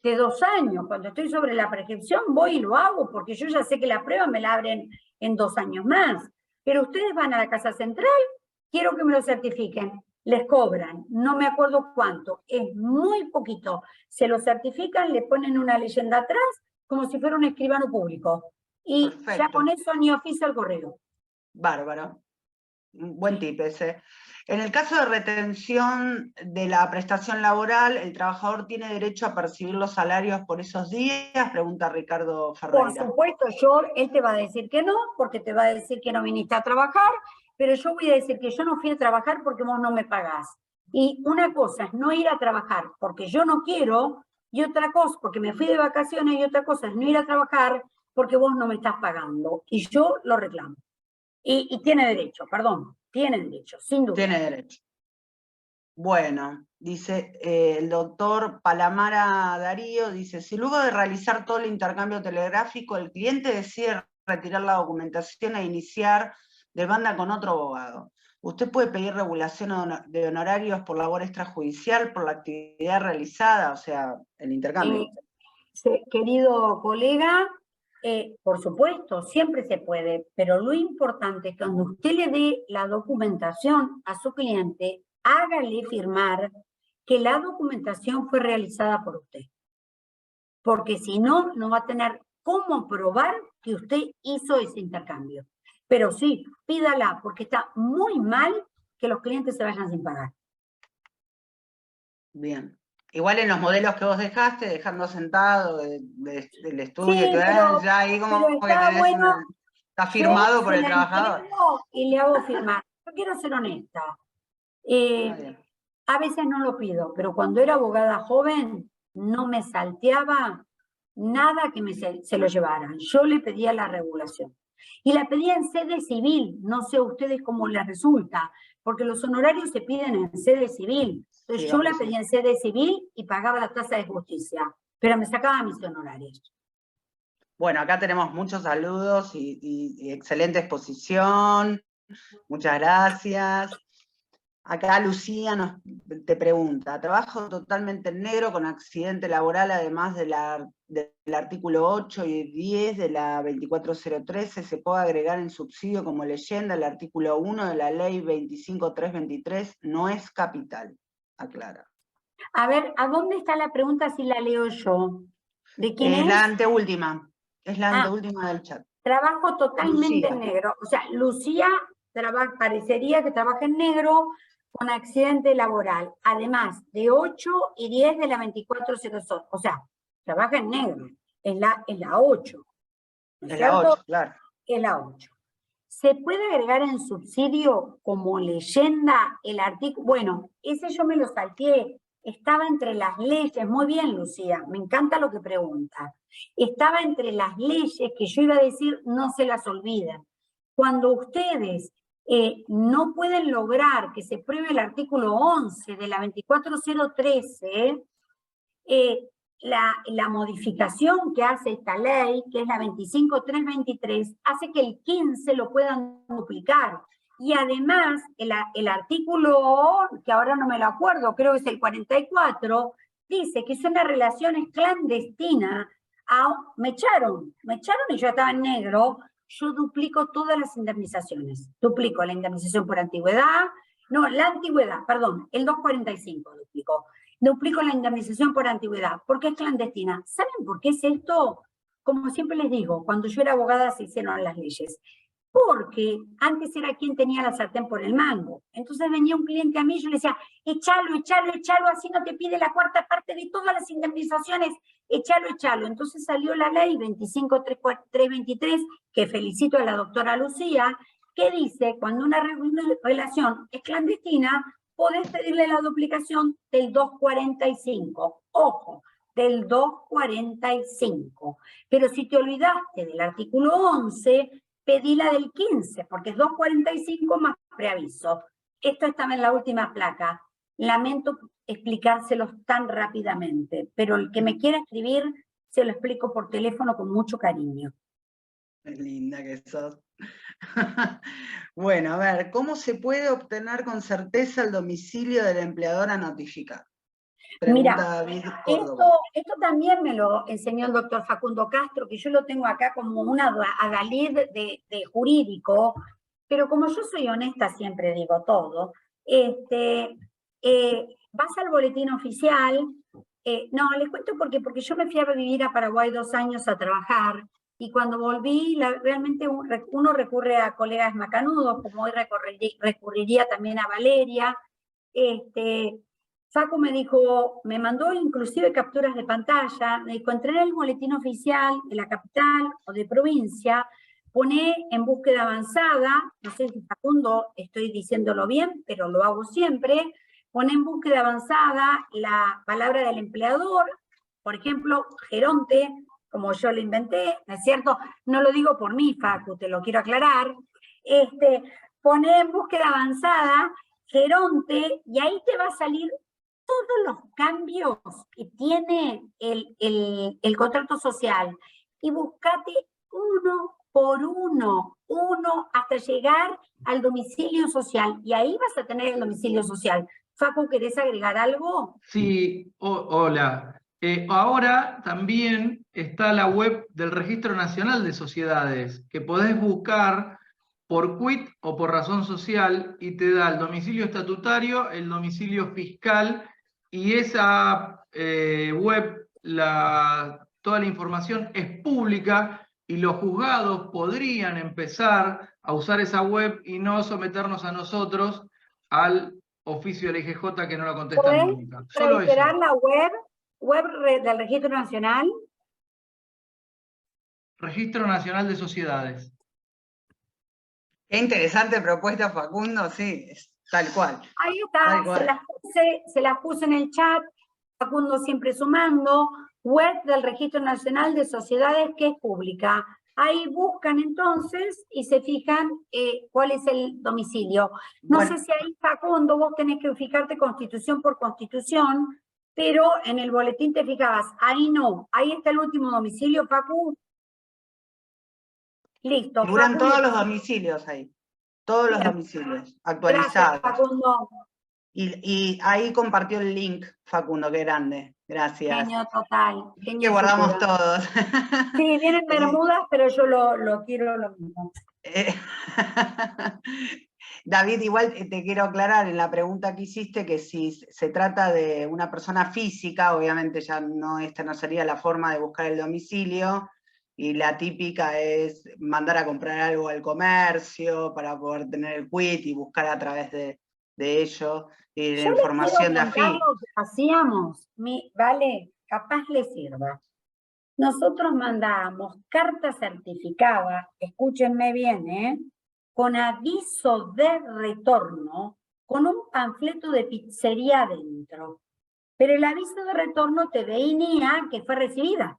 de 2 años, cuando estoy sobre la prescripción, voy y lo hago, porque yo ya sé que la prueba me la abren en 2 años más. Pero ustedes van a la Casa Central, quiero que me lo certifiquen, les cobran, no me acuerdo cuánto, es muy poquito, se lo certifican, le ponen una leyenda atrás, como si fuera un escribano público. Y ya Perfecto. con eso ni oficio al correo. Bárbaro. Buen tip ese. En el caso de retención de la prestación laboral, ¿el trabajador tiene derecho a percibir los salarios por esos días? Pregunta Ricardo Por Ferreira. supuesto, él te va a decir que no, porque te va a decir que no viniste a trabajar, pero yo voy a decir que yo no fui a trabajar porque vos no me pagás. Y una cosa es no ir a trabajar porque yo no quiero, y otra cosa, porque me fui de vacaciones, y otra cosa es no ir a trabajar porque vos no me estás pagando. Y yo lo reclamo. Y tiene derecho, perdón, tiene derecho, sin duda. Tiene derecho. Bueno, dice el doctor Palamara Darío, dice, si luego de realizar todo el intercambio telegráfico el cliente decide retirar la documentación e iniciar demanda con otro abogado, ¿usted puede pedir regulación de honorarios por labor extrajudicial, por la actividad realizada, o sea, el intercambio? Querido colega, por supuesto, siempre se puede, pero lo importante es que cuando usted le dé la documentación a su cliente, hágale firmar que la documentación fue realizada por usted. Porque si no, no va a tener cómo probar que usted hizo ese intercambio. Pero sí, pídala, porque está muy mal que los clientes se vayan sin pagar. Bien. Igual en los modelos que vos dejaste, dejando sentado del estudio, Sí, que pero ya ahí como que está tenés bueno. está firmado por se el la trabajador. entiendo y le hago firmar. Yo quiero ser honesta. Está bien. A veces no lo pido, pero cuando era abogada joven, no me salteaba nada que se lo llevaran. Yo le pedía la regulación. Y la pedía en sede civil, no sé a ustedes cómo les resulta, porque los honorarios se piden en sede civil. Entonces Sí, yo la vamos, pedía en sede civil y pagaba la tasa de justicia, pero me sacaba mis honorarios. Bueno, acá tenemos muchos saludos y excelente exposición. Muchas gracias. Acá Lucía te pregunta, ¿trabajo totalmente en negro con accidente laboral además del artículo 8 y 10 de la 24013? ¿Se puede agregar en subsidio como leyenda el artículo 1 de la ley 25323? No es capital, aclara. A ver, ¿a dónde está la pregunta si la leo yo? ¿De quién es? La anteúltima, es la anteúltima del chat. Trabajo totalmente Lucía. en negro. O sea, Lucía parecería que trabaja en negro con accidente laboral. Además de 8 y 10 de la 2400. O sea, trabaja en negro. Es la 8. ¿No es Es la cierto? 8, claro. Es la 8. ¿Se puede agregar en subsidio como leyenda el artículo? Bueno, ese yo me lo salteé. Estaba entre las leyes. Muy bien, Lucía. Me encanta lo que pregunta. Estaba entre las leyes que yo iba a decir, no se las olviden. Cuando ustedes no pueden lograr que se pruebe el artículo 11 de la 24013, la modificación que hace esta ley, que es la 25323, hace que el 15 lo puedan duplicar. Y además, el artículo, que ahora no me lo acuerdo, creo que es el 44, dice que son las relaciones clandestinas. Me echaron y yo estaba en negro. Yo duplico todas las indemnizaciones. Duplico la indemnización por antigüedad, no, la antigüedad, perdón, el 245 duplico. Duplico la indemnización por antigüedad, porque es clandestina. ¿Saben por qué es esto? Como siempre les digo, cuando yo era abogada se hicieron las leyes. Porque antes era quien tenía la sartén por el mango. Entonces venía un cliente a mí y yo le decía, échalo, así no te pide la cuarta parte de todas las indemnizaciones, échalo. Entonces salió la ley 25323, que felicito a la doctora Lucía, que dice, cuando una relación es clandestina, podés pedirle la duplicación del 245. Ojo, del 245. Pero si te olvidaste del artículo 11, pedí la del 15, porque es 245 más preaviso. Esto estaba en la última placa. Lamento explicárselos tan rápidamente, pero el que me quiera escribir, se lo explico por teléfono con mucho cariño. Qué linda que sos. Bueno, a ver, ¿cómo se puede obtener con certeza el domicilio del empleador a notificar? Pregunta Mira, David Córdoba. Esto también me lo enseñó el doctor Facundo Castro, que yo lo tengo acá como una adalid de jurídico, pero como yo soy honesta, siempre digo todo, vas al boletín oficial, no, les cuento porque yo me fui a vivir a Paraguay 2 años a trabajar, y cuando volví, realmente uno recurre a colegas macanudos, como hoy recurriría también a Valeria. Facu me dijo, me mandó inclusive capturas de pantalla, me dijo, entré en el boletín oficial de la capital o de provincia, poné en búsqueda avanzada, no sé si Facundo estoy diciéndolo bien, pero lo hago siempre, poné en búsqueda avanzada la palabra del empleador, por ejemplo, geronte, como yo lo inventé, ¿no es cierto? No lo digo por mí, Facu, te lo quiero aclarar. Poné en búsqueda avanzada geronte y ahí te va a salir todos los cambios que tiene el contrato social y buscate uno por uno hasta llegar al domicilio social y ahí vas a tener el domicilio social. Facu, ¿querés agregar algo? Sí, hola. Ahora también está la web del Registro Nacional de Sociedades, que podés buscar por quit o por razón social y te da el domicilio estatutario, el domicilio fiscal y esa web, toda la información es pública y los juzgados podrían empezar a usar esa web y no someternos a nosotros al oficio del IGJ que no lo contestan nunca. Solo eso. ¿Reiterar la web del Registro Nacional? Registro Nacional de Sociedades. Qué interesante propuesta, Facundo, sí, es tal cual. Ahí está, se las puse en el chat, Facundo siempre sumando, web del Registro Nacional de Sociedades que es pública. Ahí buscan entonces y se fijan cuál es el domicilio. No sé si ahí, Facundo, vos tenés que fijarte constitución por constitución, pero en el boletín te fijabas, ahí no, ahí está el último domicilio, Facu. Listo. Figuran Facu, todos los domicilios ahí, todos los domicilios actualizados. Gracias, Facundo. Y ahí compartió el link, Facundo, qué grande. Gracias. Genio total. Genio que guardamos seguro. todos. Sí, vienen bermudas, pero yo lo quiero lo mismo. David, igual te quiero aclarar en la pregunta que hiciste que si se trata de una persona física, obviamente ya no, esta no sería la forma de buscar el domicilio, y la típica es mandar a comprar algo al comercio para poder tener el quit y buscar a través de ello la información de AFIP. Lo que hacíamos, vale, capaz le sirva. Nosotros mandábamos carta certificada, escúchenme bien, con aviso de retorno, con un panfleto de pizzería adentro. Pero el aviso de retorno te venía que fue recibida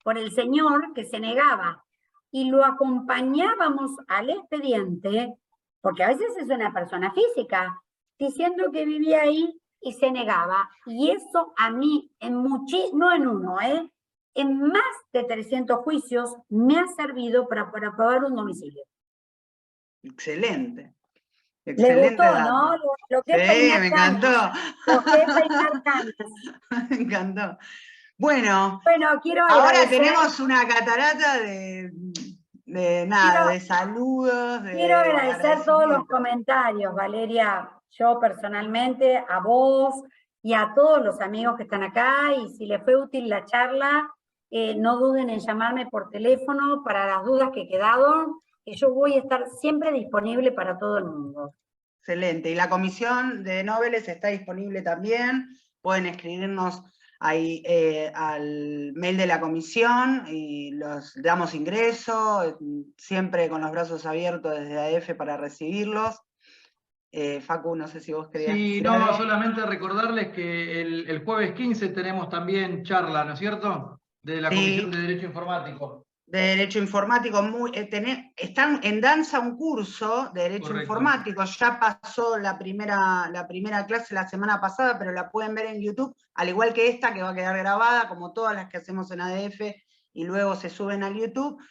por el señor que se negaba. Y lo acompañábamos al expediente, porque a veces es una persona física, diciendo que vivía ahí y se negaba. Y eso a mí, no en uno, en más de 300 juicios, me ha servido para aprobar un domicilio. Excelente. Le gustó, dato. ¿No? Lo que sí, me encantó. Lo que es peinar canas. Me encantó. Bueno, quiero ahora agradecer. Tenemos una catarata de saludos. Quiero agradecer todos los comentarios, Valeria. Yo personalmente, a vos y a todos los amigos que están acá, y si les fue útil la charla, no duden en llamarme por teléfono para las dudas que quedaron, que yo voy a estar siempre disponible para todo el mundo. Excelente, y la comisión de Noveles está disponible también, pueden escribirnos ahí al mail de la comisión y los damos ingreso, siempre con los brazos abiertos desde AF para recibirlos. Facu, no sé si vos querías decir algo. Solamente recordarles que el jueves 15 tenemos también charla, ¿no es cierto? De la Comisión de Derecho Informático. De Derecho Informático, están en danza un curso de Derecho Informático, ya pasó la primera clase la semana pasada, pero la pueden ver en YouTube, al igual que esta que va a quedar grabada, como todas las que hacemos en ADF, y luego se suben al YouTube.